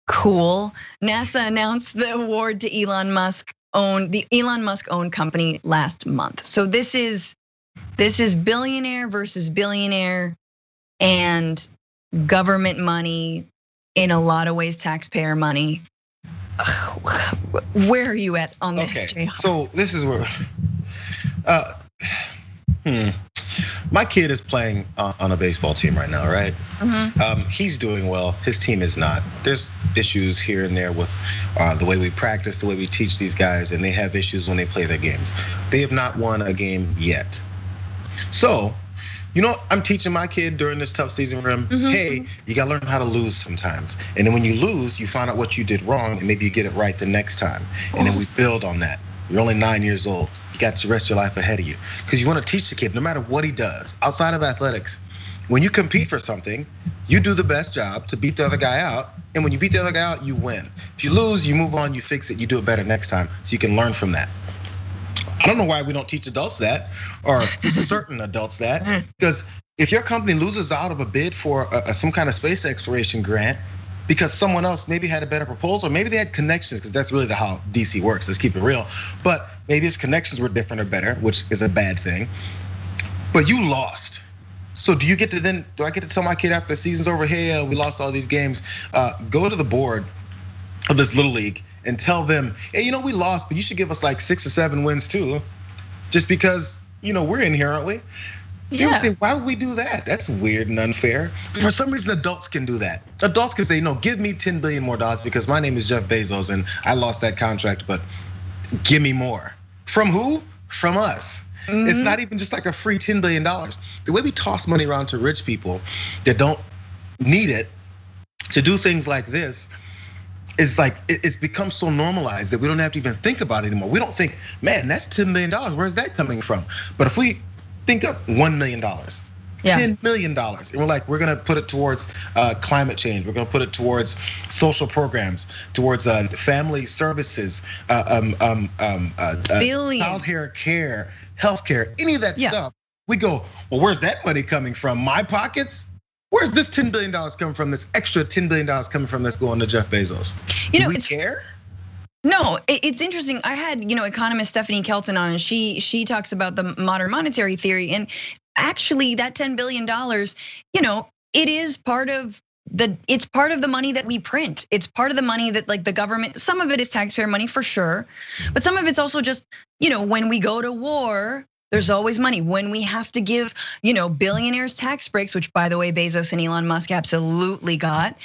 Speaker 1: Cool. NASA announced the award to Elon Musk owned company last month. So this is billionaire versus billionaire, and government money, in a lot of ways taxpayer money. Where are you at on this, Jayar?
Speaker 2: So this is where my kid is playing on a baseball team right now, right? He's doing well, his team is not. There's issues here and there with the way we practice, the way we teach these guys, and they have issues when they play their games. They have not won a game yet. So, I'm teaching my kid during this tough season for him, hey, you gotta learn how to lose sometimes. And then when you lose, you find out what you did wrong, and maybe you get it right the next time. And then we build on that. You're only 9 years old. You got the rest of your life ahead of you. Because you wanna teach the kid, no matter what he does, outside of athletics, when you compete for something, you do the best job to beat the other guy out. And when you beat the other guy out, you win. If you lose, you move on, you fix it, you do it better next time, so you can learn from that. I don't know why we don't teach adults that, or certain adults that, because if your company loses out of a bid for some kind of space exploration grant because someone else maybe had a better proposal, or maybe they had connections, because that's really how DC works, let's keep it real. But maybe his connections were different or better, which is a bad thing. But you lost. So do I get to tell my kid after the season's over, hey, we lost all these games, go to the board of this little league and tell them, hey, we lost, but you should give us like 6 or 7 wins too, just because we're in here, aren't we? People say, why would we do that? That's weird and unfair. For some reason, adults can do that. Adults can say, no, give me $10 billion more because my name is Jeff Bezos and I lost that contract, but give me more. From who? From us. It's not even just like a free $10 billion. The way we toss money around to rich people that don't need it to do things like this, it's like it's become so normalized that we don't have to even think about it anymore. We don't think, man, that's $10 million. Where's that coming from? But if we think of $1 million, $10 million, and we're like, we're gonna put it towards climate change. We're gonna put it towards social programs, towards family services, childcare care, healthcare, any of that stuff. We go, well, where's that money coming from? My pockets? Where's this $10 billion coming from? This extra $10 billion coming from that's going to Jeff Bezos? Do we care?
Speaker 1: No, it's interesting. I had economist Stephanie Kelton on, and she talks about the modern monetary theory, and actually that $10 billion, it is part of the money that we print. It's part of the money that like the government. Some of it is taxpayer money for sure, but some of it's also just when we go to war. There's always money. When we have to give, billionaires tax breaks, which by the way, Bezos and Elon Musk absolutely got.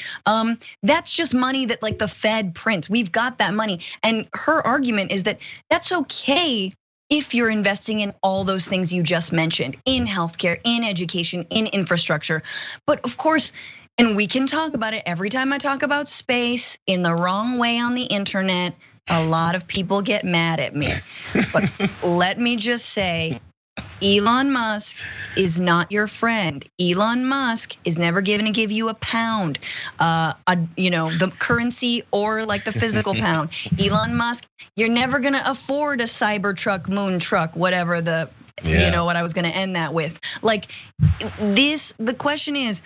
Speaker 1: That's just money that like the Fed prints. We've got that money. And her argument is that that's okay if you're investing in all those things you just mentioned, in healthcare, in education, in infrastructure. But of course, and we can talk about it every time I talk about space in the wrong way on the internet. A lot of people get mad at me, but let me just say, Elon Musk is not your friend. Elon Musk is never going to give you a pound, the currency or like the physical pound. Elon Musk, you're never gonna afford a Cybertruck, moon truck, whatever the, what I was gonna end that with. Like this, the question is,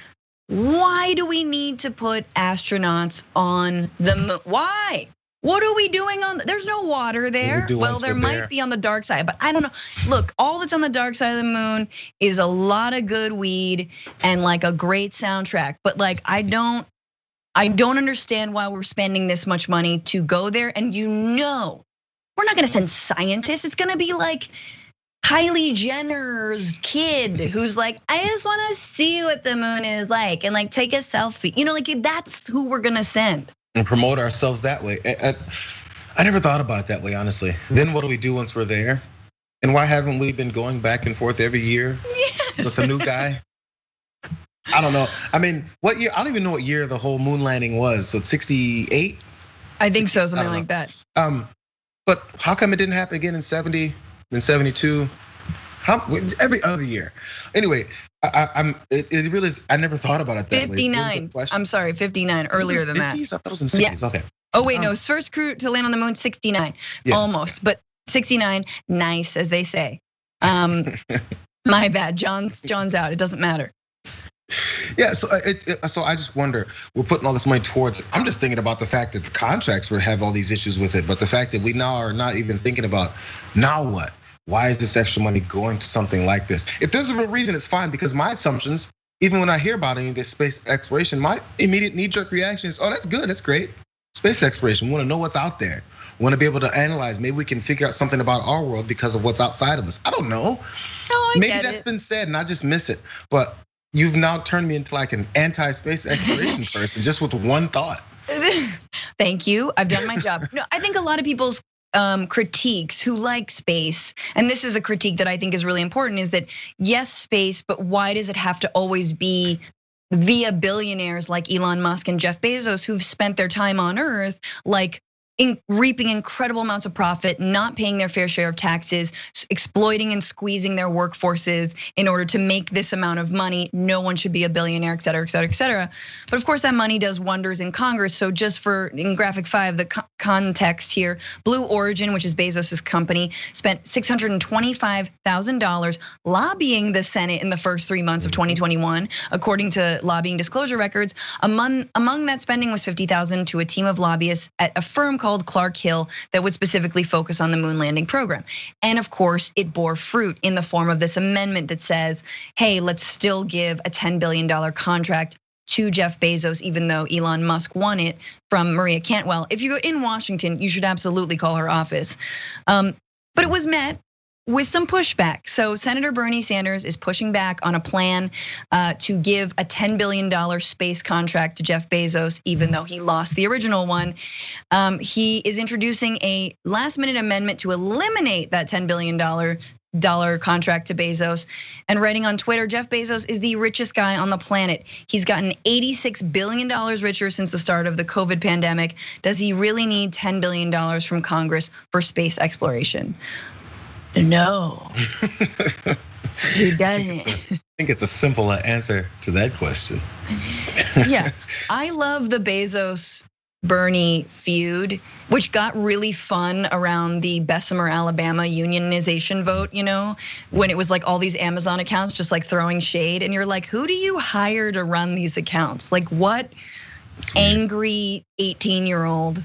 Speaker 1: why do we need to put astronauts on the moon? Why? What are we doing there's no water there. Well, there might be on the dark side, but I don't know. Look, all that's on the dark side of the moon is a lot of good weed and like a great soundtrack. But like, I don't I don't understand why we're spending this much money to go there. And we're not gonna send scientists. It's gonna be like Kylie Jenner's kid who's like, I just wanna see what the moon is like and like take a selfie. Like that's who we're gonna send.
Speaker 2: And promote ourselves that way. I never thought about it that way, honestly. Then what do we do once we're there? And why haven't we been going back and forth every year with a new guy? I don't know. I mean, what year? I don't even know what year the whole moon landing was. So it's 68?
Speaker 1: I think so, something like that.
Speaker 2: But how come it didn't happen again in 70, in 72? Every other year. Anyway, it really is, I never thought about it that
Speaker 1: 59.
Speaker 2: way.
Speaker 1: I'm sorry, 59, earlier than that.
Speaker 2: 50s? I thought it was in 60s, okay.
Speaker 1: Oh wait, no, first crew to land on the moon, 69, almost, but 69, nice as they say. My bad, John's out, it doesn't matter.
Speaker 2: Yeah, so I just wonder, we're putting all this money towards, I'm just thinking about the fact that the contracts would have all these issues with it, but the fact that we now are not even thinking about, now what? Why is this extra money going to something like this? If there's a real reason, it's fine, because my assumptions, even when I hear about any of this space exploration, my immediate knee-jerk reaction is, oh, that's good, that's great. Space exploration, we wanna know what's out there. We wanna be able to analyze, maybe we can figure out something about our world because of what's outside of us. I don't know. Maybe that's been said and I just miss it, but you've now turned me into like an anti-space exploration person just with one thought.
Speaker 1: Thank you, I've done my job. No, I think a lot of people's critiques who like space, and this is a critique that I think is really important, is that yes, space, but why does it have to always be via billionaires like Elon Musk and Jeff Bezos who've spent their time on Earth like reaping incredible amounts of profit, not paying their fair share of taxes, exploiting and squeezing their workforces in order to make this amount of money. No one should be a billionaire, et cetera, et cetera, et cetera. But of course that money does wonders in Congress. So just in graphic 5, the context here, Blue Origin, which is Bezos's company, spent $625,000 lobbying the Senate in the first 3 months of 2021, according to lobbying disclosure records. Among that spending was $50,000 to a team of lobbyists at a firm called Clark Hill that would specifically focus on the moon landing program. And of course, it bore fruit in the form of this amendment that says, hey, let's still give a $10 billion contract to Jeff Bezos, even though Elon Musk won it from Maria Cantwell. If you're in Washington, you should absolutely call her office. But it was met with some pushback. So Senator Bernie Sanders is pushing back on a plan to give a $10 billion space contract to Jeff Bezos, even though he lost the original one. He is introducing a last minute amendment to eliminate that $10 billion contract to Bezos, and writing on Twitter, Jeff Bezos is the richest guy on the planet. He's gotten $86 billion richer since the start of the COVID pandemic. Does he really need $10 billion from Congress for space exploration? No, he doesn't.
Speaker 2: I think it's a simple answer to that question.
Speaker 1: Yeah, I love the Bezos Bernie feud, which got really fun around the Bessemer, Alabama unionization vote, when it was like all these Amazon accounts just like throwing shade, and you're like, who do you hire to run these accounts? Like what angry 18-year-old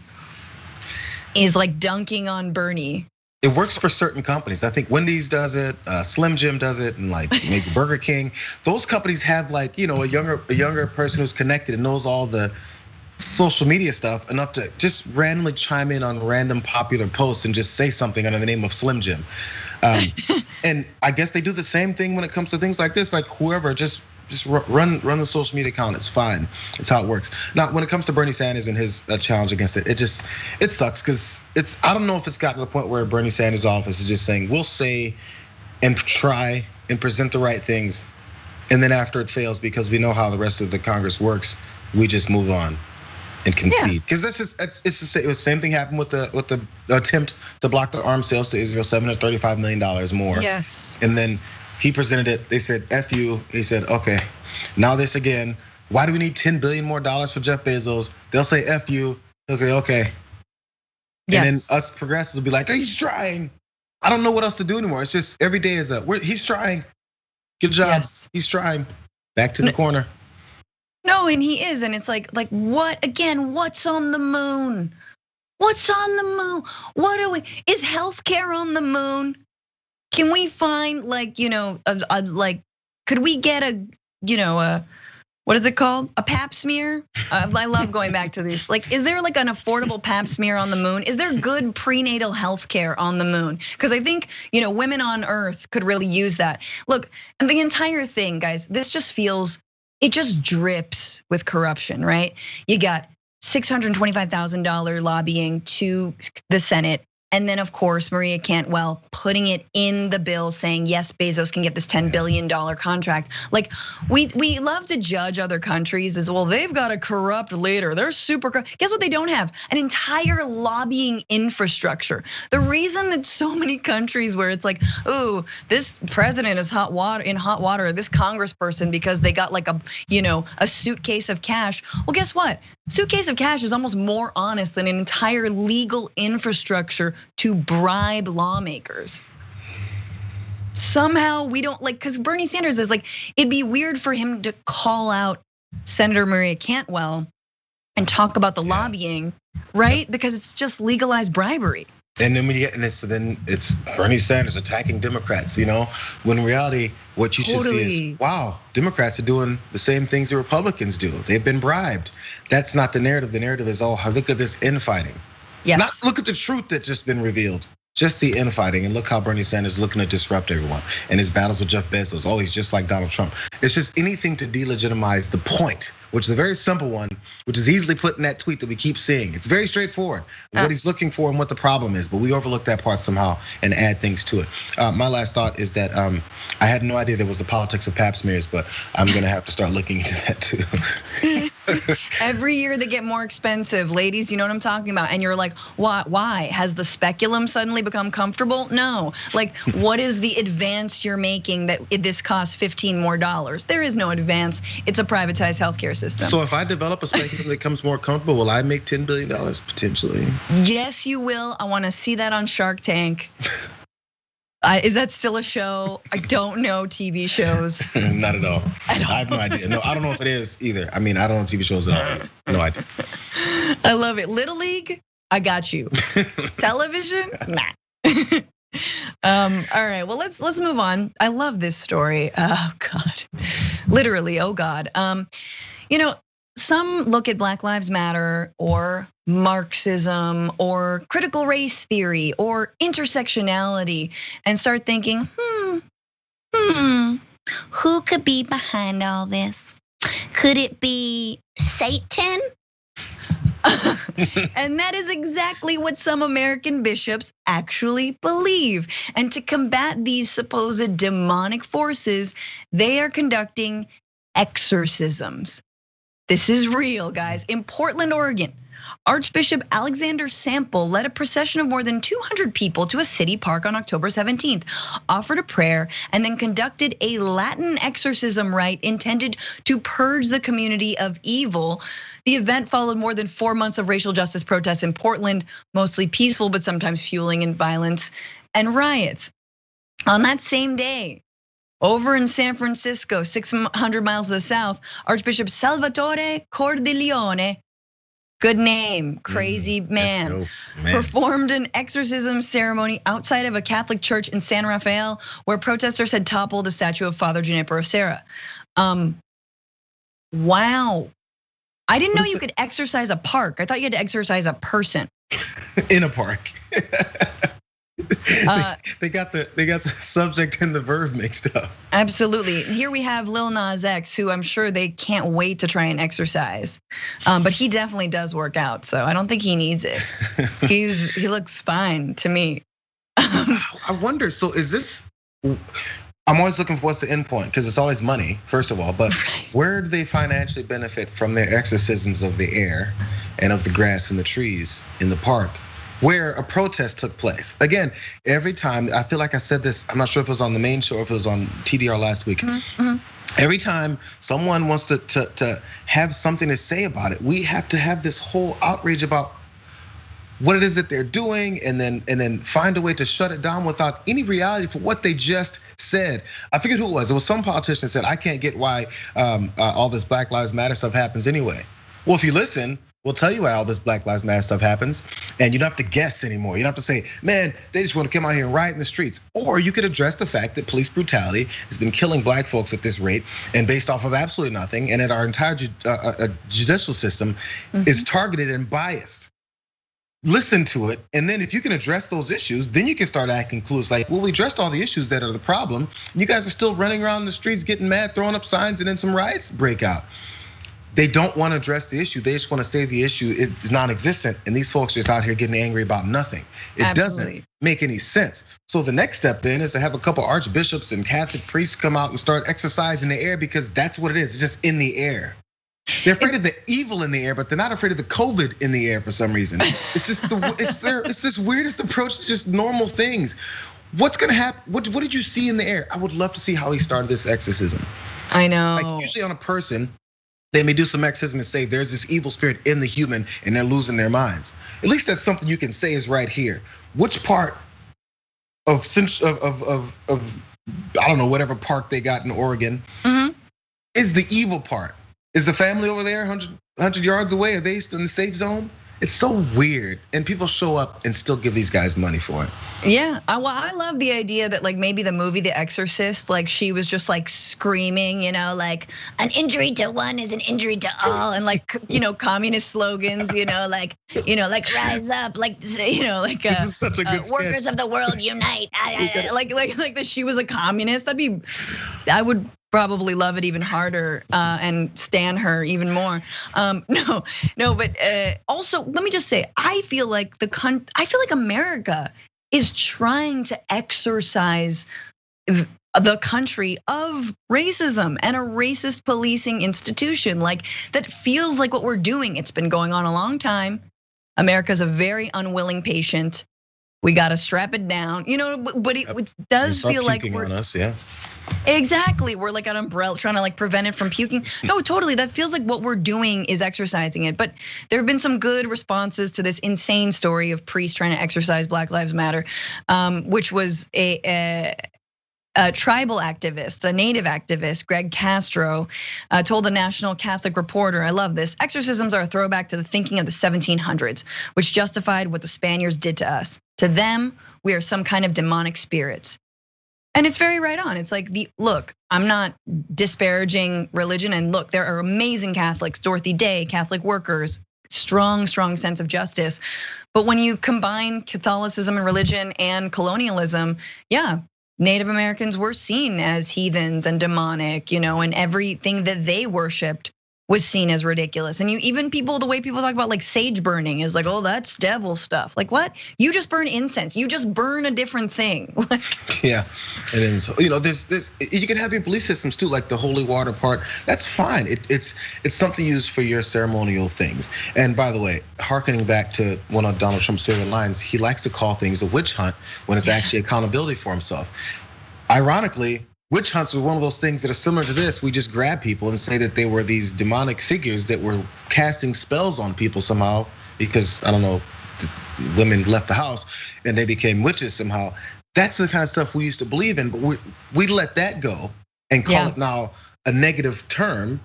Speaker 1: is like dunking on Bernie?
Speaker 2: It works for certain companies. I think Wendy's does it, Slim Jim does it, and like maybe Burger King. Those companies have like, a younger person who's connected and knows all the social media stuff enough to just randomly chime in on random popular posts and just say something under the name of Slim Jim. And I guess they do the same thing when it comes to things like this. Like whoever, just run the social media account. It's fine. It's how it works. Now, when it comes to Bernie Sanders and his challenge against it, it sucks because I don't know if it's gotten to the point where Bernie Sanders' office is just saying we'll say and try and present the right things, and then after it fails because we know how the rest of the Congress works, we just move on and concede. Because it's the same thing happened with the attempt to block the arms sales to Israel, $735 million more.
Speaker 1: Yes.
Speaker 2: And then he presented it. They said, "F you." He said, "Okay, now this again. Why do we need $10 billion more for Jeff Bezos?" They'll say, "F you." Okay. Yes. And then us progressives will be like, "He's trying." I don't know what else to do anymore. It's just every day is he's trying. Good job. Yes. He's trying. Back to the corner.
Speaker 1: No, and he is, and it's like what again? What's on the moon? What's on the moon? Is healthcare on the moon? Can we find could we get a what is it called? A pap smear? I love going back to these. Like, is there like an affordable pap smear on the moon? Is there good prenatal health care on the moon? Because I think, women on Earth could really use that. Look, and the entire thing, guys, this just feels, it just drips with corruption, right? You got $625,000 lobbying to the Senate. And then, of course, Maria Cantwell putting it in the bill saying, yes, Bezos can get this $10 billion contract. Like, we love to judge other countries as, well, they've got a corrupt leader. They're super corrupt. Guess what they don't have? An entire lobbying infrastructure. The reason that so many countries where it's like, oh, this president is in hot water, this congressperson, because they got like a suitcase of cash. Well, guess what? Suitcase of cash is almost more honest than an entire legal infrastructure to bribe lawmakers. Somehow we don't because Bernie Sanders is like, it'd be weird for him to call out Senator Maria Cantwell and talk about the lobbying, right? Because it's just legalized bribery.
Speaker 2: And then when you get in this, then it's Bernie Sanders attacking Democrats, when in reality, what you should see is, wow, Democrats are doing the same things the Republicans do. They've been bribed. That's not the narrative. The narrative is, oh, look at this infighting.
Speaker 1: Yes.
Speaker 2: Not look at the truth that's just been revealed. Just the infighting, and look how Bernie Sanders is looking to disrupt everyone. And his battles with Jeff Bezos, oh, he's just like Donald Trump. It's just anything to delegitimize the point, which is a very simple one, which is easily put in that tweet that we keep seeing. It's very straightforward, what he's looking for and what the problem is, but we overlook that part somehow and add things to it. My last thought is that I had no idea there was the politics of pap smears, but I'm gonna have to start looking into that too.
Speaker 1: Every year they get more expensive, ladies, you know what I'm talking about. And you're like, why? Has the speculum suddenly become comfortable? No, like what is the advance you're making that this costs $15 more? There is no advance, it's a privatized healthcare system.
Speaker 2: So if I develop a speculum that becomes more comfortable, will I make $10 billion potentially?
Speaker 1: Yes, you will. I wanna see that on Shark Tank. Is that still a show? I don't know TV shows.
Speaker 2: Not at all. I have no idea. No, I don't know if it is either. I mean, I don't know TV shows at all. No idea.
Speaker 1: I love it. Little League, I got you. Television, nah. All right, well let's move on. I love this story. Oh God, literally, oh God. Some look at Black Lives Matter or Marxism or critical race theory or intersectionality and start thinking, who could be behind all this? Could it be Satan? And that is exactly what some American bishops actually believe. And to combat these supposed demonic forces, they are conducting exorcisms. This is real, guys. In Portland, Oregon, Archbishop Alexander Sample led a procession of more than 200 people to a city park on October 17th, offered a prayer, and then conducted a Latin exorcism rite intended to purge the community of evil. The event followed more than 4 months of racial justice protests in Portland, mostly peaceful, but sometimes fueling in violence and riots. On that same day, over in San Francisco, 600 miles to the south, Archbishop Salvatore Cordileone, good name, crazy man, performed an exorcism ceremony outside of a Catholic church in San Rafael, where protesters had toppled a statue of Father Junipero Serra. Wow. I didn't know you could exorcise a park. I thought you had to exorcise a person.
Speaker 2: In a park. They got the subject and the verb mixed up.
Speaker 1: Absolutely. Here we have Lil Nas X, who I'm sure they can't wait to try and exercise. But he definitely does work out, so I don't think he needs it. He looks fine to me.
Speaker 2: I wonder, so is this, I'm always looking for what's the end point, because it's always money, first of all, but where do they financially benefit from their exorcisms of the air and of the grass and the trees in the park, where a protest took place? Again, every time, I feel like I said this, I'm not sure if it was on the main show or if it was on TDR last week. Every time someone wants to have something to say about it, we have to have this whole outrage about what it is that they're doing, and then find a way to shut it down without any reality for what they just said. I forget who it was. It was some politician that said, I can't get why all this Black Lives Matter stuff happens anyway. Well, if you listen, will tell you why all this Black Lives Matter stuff happens. And you don't have to guess anymore. You don't have to say, man, they just want to come out here and riot in the streets. Or you could address the fact that police brutality has been killing black folks at this rate and based off of absolutely nothing. And that our entire judicial system is targeted and biased. Listen to it, and then if you can address those issues, then you can start acting clueless. Like, well, we addressed all the issues that are the problem. You guys are still running around the streets getting mad, throwing up signs, and then some riots break out. They don't want to address the issue. They just want to say the issue is non-existent, and these folks are just out here getting angry about nothing. It doesn't make any sense. So the next step then is to have a couple archbishops and Catholic priests come out and start exercising the air, because that's what it is. It's just in the air. They're afraid of the evil in the air, but they're not afraid of the COVID in the air for some reason. It's just it's this weirdest approach to just normal things. What's gonna happen? What did you see in the air? I would love to see how he started this exorcism.
Speaker 1: I know.
Speaker 2: Like usually on a person, they may do some exorcism and say there's this evil spirit in the human and they're losing their minds. At least that's something you can say is right here. Which part of I don't know, whatever park they got in Oregon is the evil part? Is the family over there 100 yards away? Are they still in the safe zone? It's so weird, and people show up and still give these guys money for it.
Speaker 1: Yeah, well, I love the idea that like maybe the movie The Exorcist, like she was just like screaming, like an injury to one is an injury to all, and like communist slogans, like rise up, like this is such a good workers of the world unite. Like that she was a communist. I would probably love it even harder and stan her even more. No, but also let me just say, I feel like America is trying to exorcise the country of racism and a racist policing institution. Like that feels like what we're doing. It's been going on a long time. America's a very unwilling patient. We gotta strap it down, but it does feel like we're on us, yeah. Exactly, we're like an umbrella trying to like prevent it from puking. No, totally, that feels like what we're doing is exercising it. But there have been some good responses to this insane story of priests trying to exercise Black Lives Matter, which was a tribal activist, a native activist, Greg Castro, told the National Catholic Reporter, I love this, exorcisms are a throwback to the thinking of the 1700s, which justified what the Spaniards did to us. To them, we are some kind of demonic spirits. And it's very right on. It's like, look, I'm not disparaging religion, and look, there are amazing Catholics, Dorothy Day, Catholic workers, strong sense of justice. But when you combine Catholicism and religion and colonialism, yeah, Native Americans were seen as heathens and demonic, and everything that they worshipped was seen as ridiculous. And even the way people talk about like sage burning is like, oh, that's devil stuff. Like what? You just burn incense. You just burn a different thing.
Speaker 2: Yeah, and then this you can have your belief systems too, like the holy water part. That's fine. It's something used for your ceremonial things. And by the way, hearkening back to one of Donald Trump's favorite lines, he likes to call things a witch hunt when it's actually accountability for himself. Ironically, witch hunts were one of those things that are similar to this. We just grab people and say that they were these demonic figures that were casting spells on people somehow because, I don't know, women left the house and they became witches somehow. That's the kind of stuff we used to believe in, but we let that go and call it now a negative term,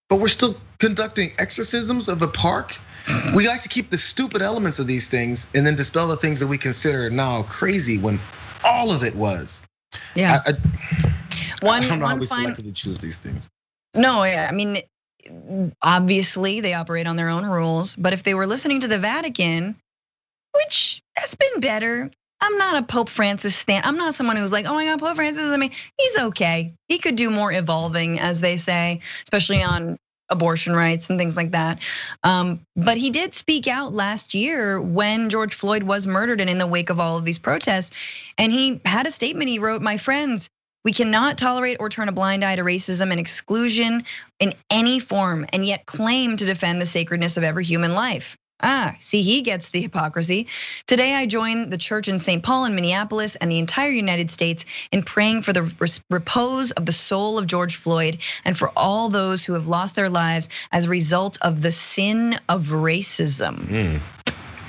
Speaker 2: but we're still conducting exorcisms of the park. We like to keep the stupid elements of these things and then dispel the things that we consider now crazy when all of it was.
Speaker 1: Yeah.
Speaker 2: I don't know how we selectively choose these things.
Speaker 1: No, I mean, obviously they operate on their own rules, but if they were listening to the Vatican, which has been better. I'm not a Pope Francis stan. I'm not someone who's like, oh my God, Pope Francis, I mean, he's okay. He could do more evolving, as they say, especially on abortion rights and things like that. But he did speak out last year when George Floyd was murdered and in the wake of all of these protests. And he had a statement, he wrote, my friends, we cannot tolerate or turn a blind eye to racism and exclusion in any form and yet claim to defend the sacredness of every human life. See, he gets the hypocrisy. Today, I joined the church in St. Paul and Minneapolis and the entire United States in praying for the repose of the soul of George Floyd and for all those who have lost their lives as a result of the sin of racism.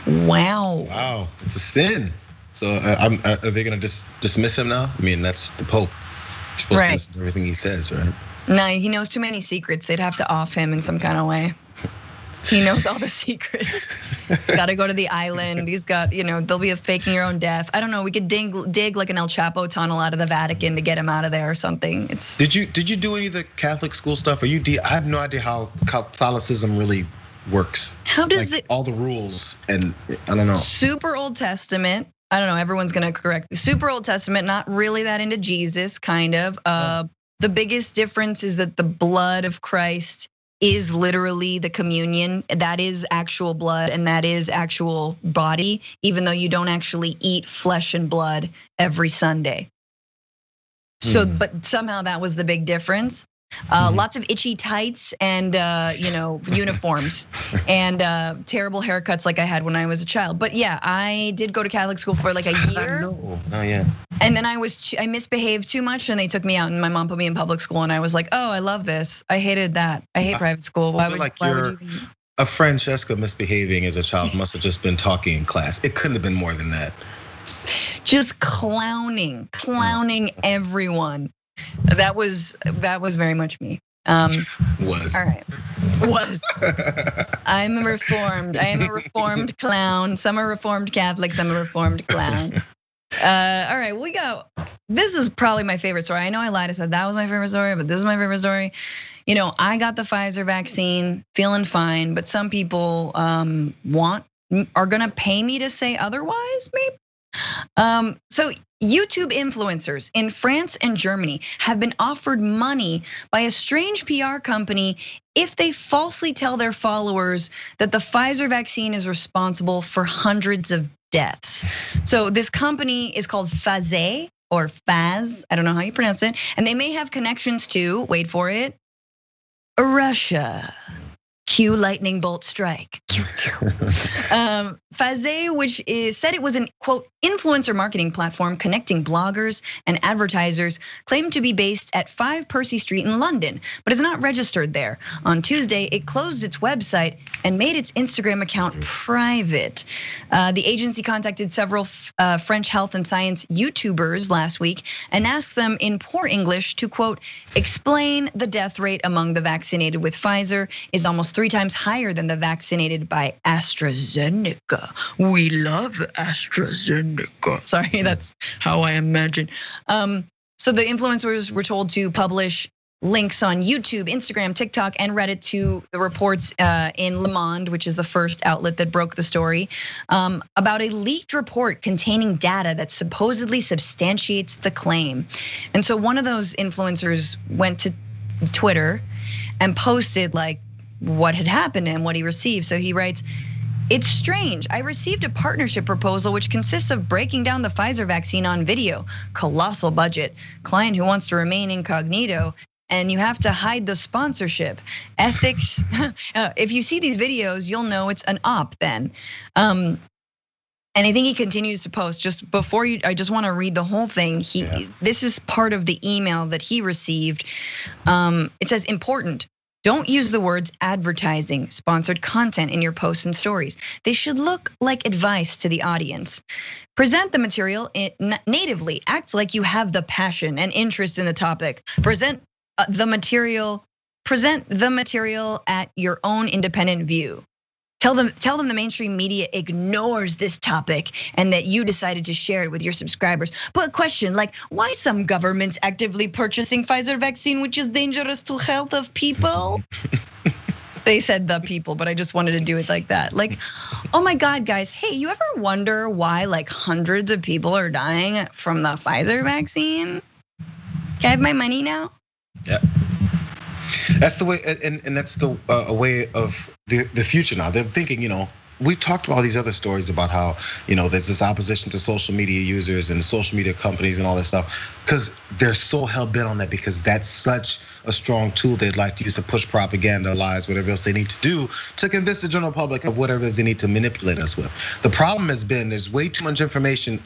Speaker 1: Wow.
Speaker 2: Wow, it's a sin. So are they gonna dismiss him now? I mean, that's the Pope. You're supposed to listen to everything he says, right?
Speaker 1: No, he knows too many secrets. They'd have to off him in some kind of way. He knows all the secrets. He's got to go to the island. He's got, there'll be a faking your own death. I don't know. We could dig like an El Chapo tunnel out of the Vatican to get him out of there or something.
Speaker 2: Did you do any of the Catholic school stuff? I have no idea how Catholicism really works.
Speaker 1: How does it?
Speaker 2: All the rules, and I don't know.
Speaker 1: Super Old Testament. I don't know. Everyone's gonna correct me. Super Old Testament. Not really that into Jesus. Kind of. The biggest difference is that the blood of Christ is literally the communion. That is actual blood and that is actual body, even though you don't actually eat flesh and blood every Sunday. So, but somehow that was the big difference. Lots of itchy tights and uniforms and terrible haircuts like I had when I was a child. But yeah, I did go to Catholic school for like a year.
Speaker 2: Oh yeah.
Speaker 1: And then I misbehaved too much and they took me out and my mom put me in public school and I was like, oh, I love this. I hated that. I hate private school. Why would you?
Speaker 2: A Francesca misbehaving as a child must have just been talking in class. It couldn't have been more than that.
Speaker 1: Just clowning everyone. That was very much me.
Speaker 2: Was.
Speaker 1: All right. Was. I am a reformed clown. Some are reformed Catholics. I'm a reformed clown. All right, this is probably my favorite story. I know I lied. I said that was my favorite story, but this is my favorite story. I got the Pfizer vaccine, feeling fine, but some people are gonna pay me to say otherwise, maybe. So YouTube influencers in France and Germany have been offered money by a strange PR company if they falsely tell their followers that the Pfizer vaccine is responsible for hundreds of deaths. So this company is called Pfizer or Faz, I don't know how you pronounce it, and they may have connections to, wait for it, Russia. Cue lightning bolt strike. Pfizer, which said it was an quote influencer marketing platform connecting bloggers and advertisers, claimed to be based at 5 Percy Street in London, but is not registered there. On Tuesday, it closed its website and made its Instagram account private. The agency contacted several French health and science YouTubers last week and asked them in poor English to quote, explain the death rate among the vaccinated with Pfizer is almost 3 times higher than the vaccinated by AstraZeneca. We love AstraZeneca. Sorry, that's how I imagine. So the influencers were told to publish links on YouTube, Instagram, TikTok, and Reddit to the reports in Le Monde, which is the first outlet that broke the story, about a leaked report containing data that supposedly substantiates the claim. And so one of those influencers went to Twitter and posted like what had happened and what he received. So he writes, it's strange. I received a partnership proposal which consists of breaking down the Pfizer vaccine on video, colossal budget, client who wants to remain incognito, and you have to hide the sponsorship. Ethics, if you see these videos, you'll know it's an op then. And I think he continues to post. Just before I just want to read the whole thing. This is part of the email that he received. It says, important. Don't use the words advertising, sponsored content in your posts and stories. They should look like advice to the audience. Present the material natively. Act like you have the passion and interest in the topic. Present the material at your own independent view. Tell them the mainstream media ignores this topic and that you decided to share it with your subscribers. But a question like, why some governments actively purchasing Pfizer vaccine, which is dangerous to health of people? They said the people, but I just wanted to do it like that. Like, oh my God, guys, hey, you ever wonder why like hundreds of people are dying from the Pfizer vaccine? Can I have my money now?
Speaker 2: Yeah. That's the way, and that's the a way of the future now. They're thinking, we've talked about all these other stories about how, there's this opposition to social media users and social media companies and all that stuff, because they're so hell bent on that because that's such a strong tool they'd like to use to push propaganda, lies, whatever else they need to do to convince the general public of whatever it is they need to manipulate us with. The problem has been there's way too much information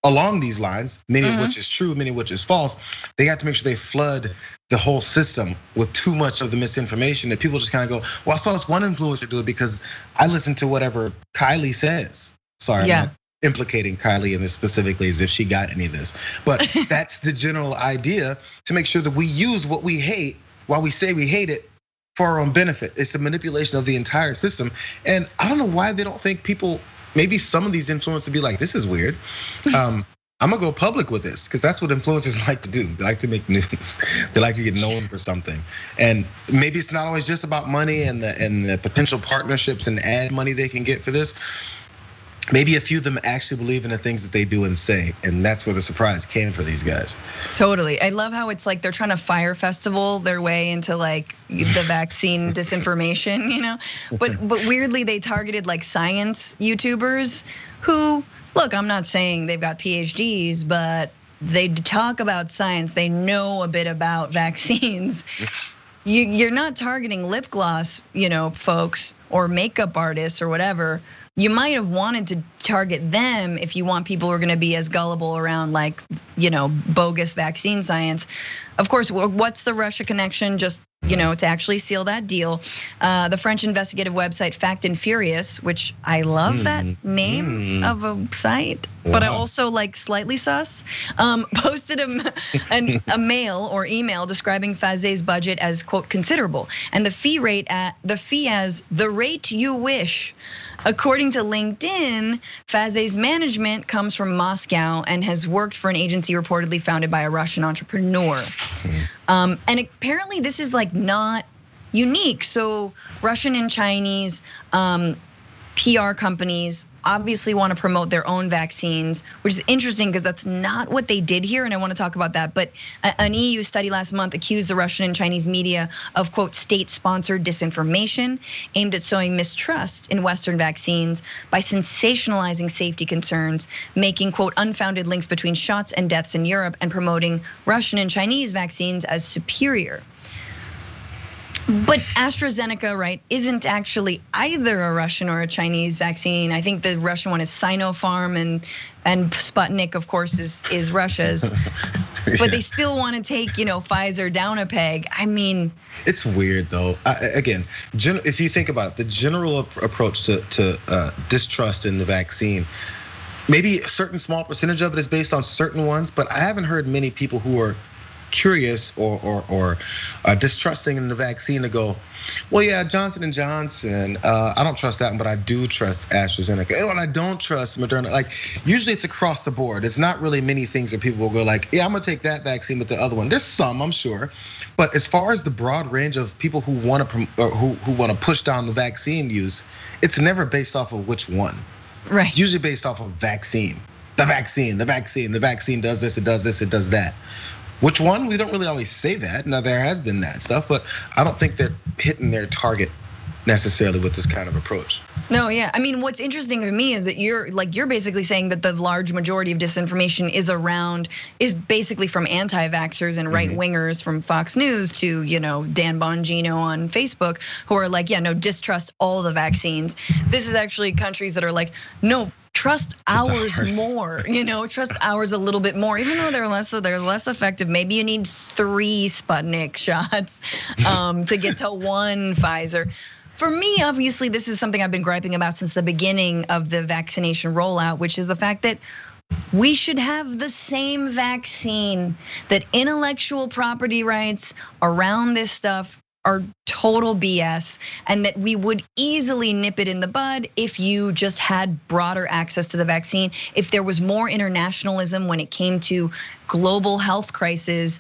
Speaker 2: along these lines, many of which is true, many of which is false. They have to make sure they flood the whole system with too much of the misinformation that people just kind of go, well, I saw this one influencer do it because I listened to whatever Kylie says. Sorry, I'm not implicating Kylie in this specifically as if she got any of this. But that's the general idea, to make sure that we use what we hate while we say we hate it for our own benefit. It's a manipulation of the entire system. And I don't know why they don't think people, maybe some of these influencers would be like, this is weird. I'm gonna go public with this, because that's what influencers like to do. They like to make news. They like to get known for something. And maybe it's not always just about money and the potential partnerships and ad money they can get for this. Maybe a few of them actually believe in the things that they do and say, and that's where the surprise came for these guys.
Speaker 1: Totally. I love how it's like they're trying to fire festival their way into like the vaccine disinformation, But weirdly, they targeted like science YouTubers who, look, I'm not saying they've got PhDs, but they talk about science. They know a bit about vaccines. You're not targeting lip gloss, folks, or makeup artists or whatever. You might have wanted to target them if you want people who are gonna be as gullible around like, bogus vaccine science. Of course, what's the Russia connection? Just, to actually seal that deal. The French investigative website Fact and Furious, which I love that name of a site, but I also like slightly sus, posted a mail or email describing Fazé's budget as, quote, considerable, and the fee as the rate you wish. According to LinkedIn, Fazé's management comes from Moscow and has worked for an agency reportedly founded by a Russian entrepreneur. And apparently this is like not unique. So Russian and Chinese PR companies obviously want to promote their own vaccines, which is interesting because that's not what they did here, and I want to talk about that. But an EU study last month accused the Russian and Chinese media of, quote, state-sponsored disinformation aimed at sowing mistrust in Western vaccines by sensationalizing safety concerns, making, quote, unfounded links between shots and deaths in Europe, and promoting Russian and Chinese vaccines as superior. But AstraZeneca, right, isn't actually either a Russian or a Chinese vaccine. I think the Russian one is Sinopharm, and Sputnik, of course, is Russia's. But they still want to take, Pfizer down a peg. I mean,
Speaker 2: it's weird though. Again, if you think about it, the general approach to distrust in the vaccine, maybe a certain small percentage of it is based on certain ones, but I haven't heard many people who are curious or distrusting in the vaccine to go, well, yeah, Johnson & Johnson, I don't trust that one, but I do trust AstraZeneca. And I don't trust Moderna. Like, usually it's across the board. It's not really many things where people will go like, yeah, I'm gonna take that vaccine, but the other one. There's some, I'm sure. But as far as the broad range of people who want to push down the vaccine use, it's never based off of which one.
Speaker 1: Right.
Speaker 2: It's usually based off of vaccine. The vaccine does this, it does this, it does that. Which one? We don't really always say that. Now there has been that stuff, but I don't think they're hitting their target necessarily with this kind of approach.
Speaker 1: No, yeah. I mean, what's interesting to me is that you're basically saying that the large majority of disinformation is basically from anti-vaxxers and right-wingers from Fox News to, Dan Bongino on Facebook, who are like, yeah, no, distrust all the vaccines. This is actually countries that are like, no, trust ours more, trust ours a little bit more, even though they're less effective. Maybe you need 3 Sputnik shots to get to 1 Pfizer. For me, obviously, this is something I've been griping about since the beginning of the vaccination rollout, which is the fact that we should have the same vaccine, that intellectual property rights around this stuff are total BS, and that we would easily nip it in the bud if you just had broader access to the vaccine, if there was more internationalism when it came to global health crises,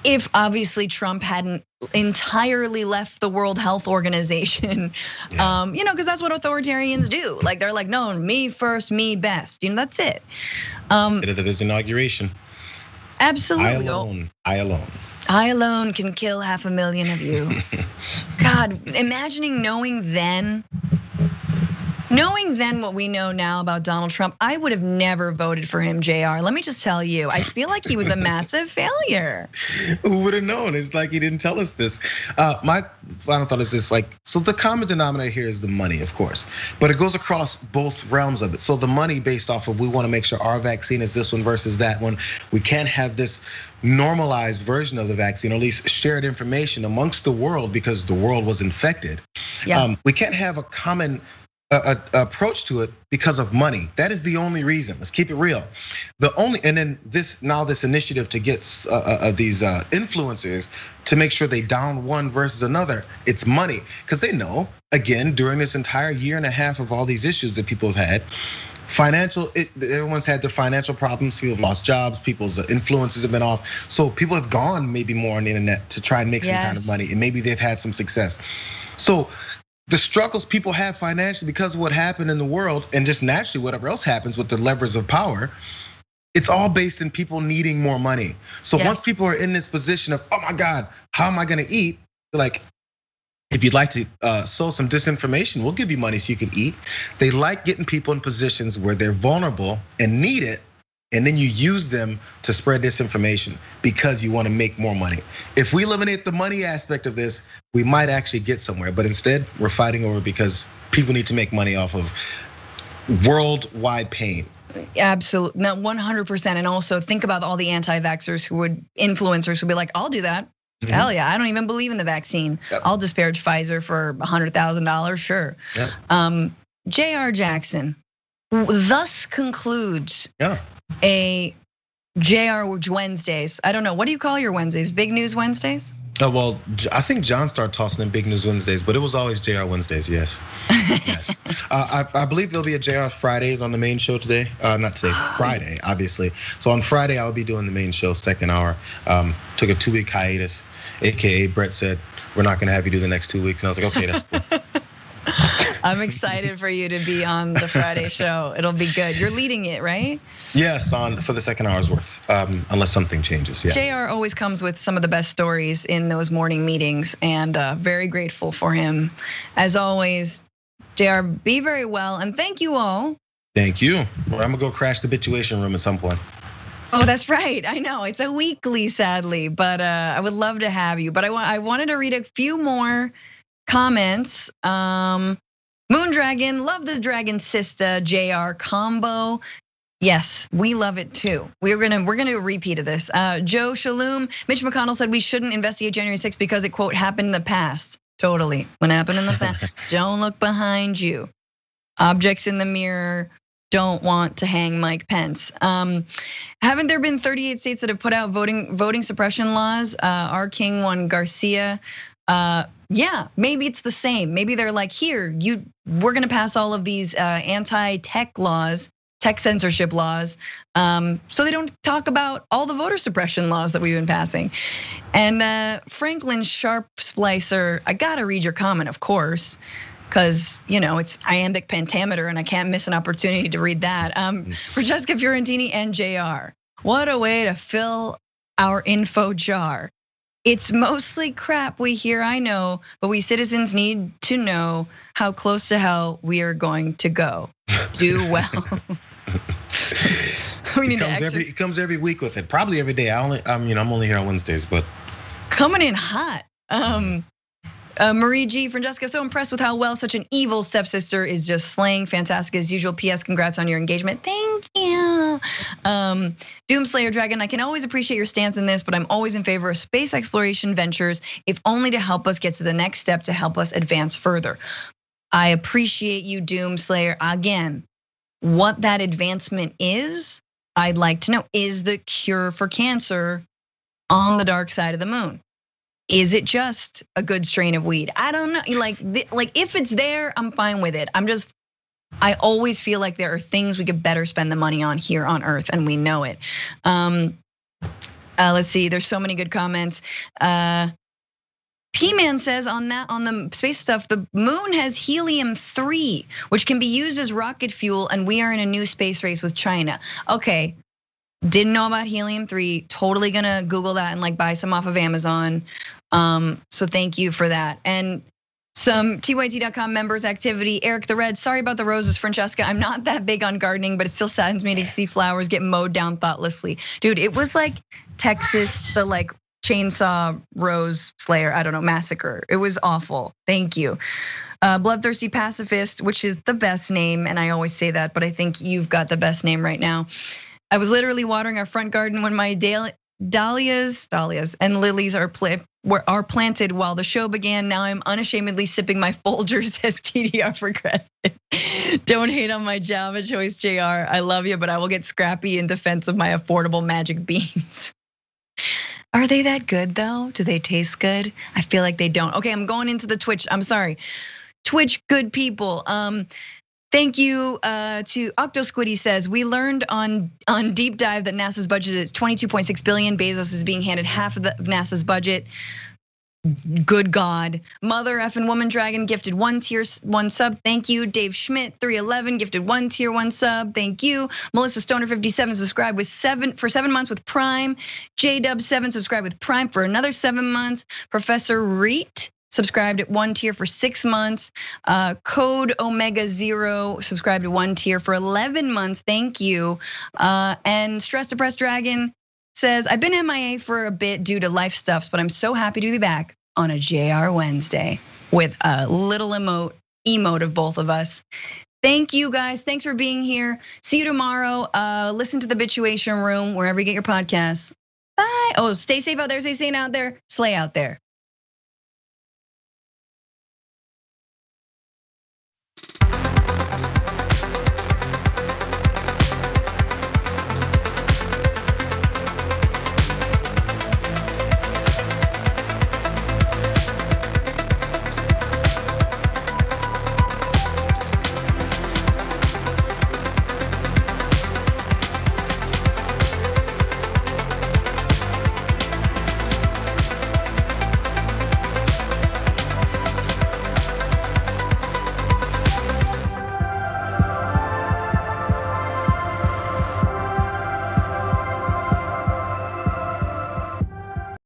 Speaker 1: if obviously Trump hadn't entirely left the World Health Organization, because that's what authoritarians do. Like they're like, no, me first, me best. That's it.
Speaker 2: Said it at his inauguration.
Speaker 1: Absolutely. I alone can kill 500,000 of you. God, imagining knowing then what we know now about Donald Trump, I would have never voted for him, Jayar. Let me just tell you, I feel like he was a massive failure.
Speaker 2: Who would have known? It's like he didn't tell us this. My final thought is this, so the common denominator here is the money, of course, but it goes across both realms of it. So the money based off of, we wanna make sure our vaccine is this one versus that one. We can't have this normalized version of the vaccine, or at least shared information amongst the world because the world was infected. Yeah. We can't have a common approach to it because of money. That is the only reason. Let's keep it real. And then this initiative to get these influencers to make sure they down one versus another. It's money, because they know, again, during this entire year and a half of all these issues that people have had, everyone's had their financial problems. People have lost jobs. People's influences have been off. So people have gone maybe more on the internet to try and make some kind of money, and maybe they've had some success. So the struggles people have financially because of what happened in the world, and just naturally whatever else happens with the levers of power, it's all based in people needing more money. So once people are in this position of, oh my God, how am I gonna eat? They're like, if you'd like to sow some disinformation, we'll give you money so you can eat. They like getting people in positions where they're vulnerable and need it, and then you use them to spread disinformation because you want to make more money. If we eliminate the money aspect of this, we might actually get somewhere. But instead, we're fighting over because people need to make money off of worldwide pain.
Speaker 1: Absolutely, no, 100%. And also think about all the anti-vaxxers influencers who would be like, I'll do that. Hell yeah, I don't even believe in the vaccine. I'll disparage Pfizer for $100,000, sure. Jayar Jackson thus concludes a Jayar Wednesdays. I don't know, what do you call your Wednesdays? Big News Wednesdays?
Speaker 2: Oh, well, I think John started tossing in Big News Wednesdays, but it was always JR Wednesdays, yes. Yes. I believe there'll be a JR Fridays on the main show today. Not today, Friday, obviously. So on Friday, I'll be doing the main show, second hour. Took a 2-week hiatus, AKA Brett said, we're not gonna have you do the next 2 weeks. And I was like, okay, that's cool.
Speaker 1: I'm excited for you to be on the Friday show. It'll be good. You're leading it, right?
Speaker 2: Yes, for the second hour's worth, unless something changes. Yeah.
Speaker 1: Jayar always comes with some of the best stories in those morning meetings, and very grateful for him. As always, Jayar, be very well, and thank you all.
Speaker 2: Thank you. Well, I'm gonna go crash the Bituation room at some point.
Speaker 1: Oh, that's right. I know it's a weekly, sadly, but I would love to have you. But I wanted to read a few more comments. Moondragon, love the Dragon Sister Jayar combo. Yes, we love it too. We're gonna repeat of this. Joe Shalom, Mitch McConnell said we shouldn't investigate January 6th because it quote happened in the past. Totally, what happened in the past. Don't look behind you. Objects in the mirror don't want to hang Mike Pence. Haven't there been 38 states that have put out voting suppression laws? Our King Juan Garcia. Yeah, maybe it's the same. Maybe they're like, here, we're gonna pass all of these anti-tech laws, tech censorship laws, so they don't talk about all the voter suppression laws that we've been passing. And Franklin Sharp Splicer, I gotta read your comment, of course, because it's iambic pentameter and I can't miss an opportunity to read that. Francesca Fiorentini and Jayar, what a way to fill our info jar. It's mostly crap we hear, I know, but we citizens need to know how close to hell we are going to go. Do well. We need
Speaker 2: it comes every week with it, probably every day. I'm only here on Wednesdays, but
Speaker 1: coming in hot. Marie G, Francesca, so impressed with how well such an evil stepsister is just slaying. Fantastic as usual. PS, congrats on your engagement. Thank you. Doomslayer Dragon, I can always appreciate your stance in this, but I'm always in favor of space exploration ventures, if only to help us get to the next step to help us advance further. I appreciate you, Doomslayer. Again, what that advancement is, I'd like to know. Is the cure for cancer on the dark side of the moon? Is it just a good strain of weed? I don't know. Like if it's there, I'm fine with it. I always feel like there are things we could better spend the money on here on Earth, and we know it. Let's see. There's so many good comments. P-Man says on the space stuff, the moon has helium-3, which can be used as rocket fuel, and we are in a new space race with China. Okay. Didn't know about helium-3, totally gonna Google that and buy some off of Amazon. So thank you for that. And some TYT.com members activity, Eric the Red, sorry about the roses, Francesca. I'm not that big on gardening, but it still saddens me to see flowers get mowed down thoughtlessly. Dude, it was like Texas, the chainsaw rose slayer, I don't know, massacre. It was awful, thank you. Bloodthirsty Pacifist, which is the best name, and I always say that, but I think you've got the best name right now. I was literally watering our front garden when my dahlias and lilies are are planted while the show began. Now I'm unashamedly sipping my Folgers as TDR progresses. Don't hate on my Java choice, Jayar. I love you, but I will get scrappy in defense of my affordable magic beans. Are they that good though? Do they taste good? I feel like they don't. Okay, I'm going into the Twitch. I'm sorry. Twitch good people. Thank you to Octosquiddy says, we learned on Deep Dive that NASA's budget is 22.6 billion. Bezos is being handed half of NASA's budget. Good God. Mother effing woman dragon gifted 1 tier, 1 sub. Thank you. Dave Schmidt 311 gifted 1 tier, 1 sub. Thank you. Melissa Stoner 57 subscribed with 7 months with Prime. JDub 7 subscribed with Prime for another 7 months. Professor Reet subscribed at 1 tier for 6 months. Code Omega 0 subscribed to 1 tier for 11 months. Thank you. And Stress Depressed Dragon says, I've been MIA for a bit due to life stuffs, but I'm so happy to be back on a JR Wednesday with a little emote of both of us. Thank you guys, thanks for being here. See you tomorrow. Listen to the Bituation Room wherever you get your podcasts. Bye. Oh, stay safe out there, stay sane out there, slay out there.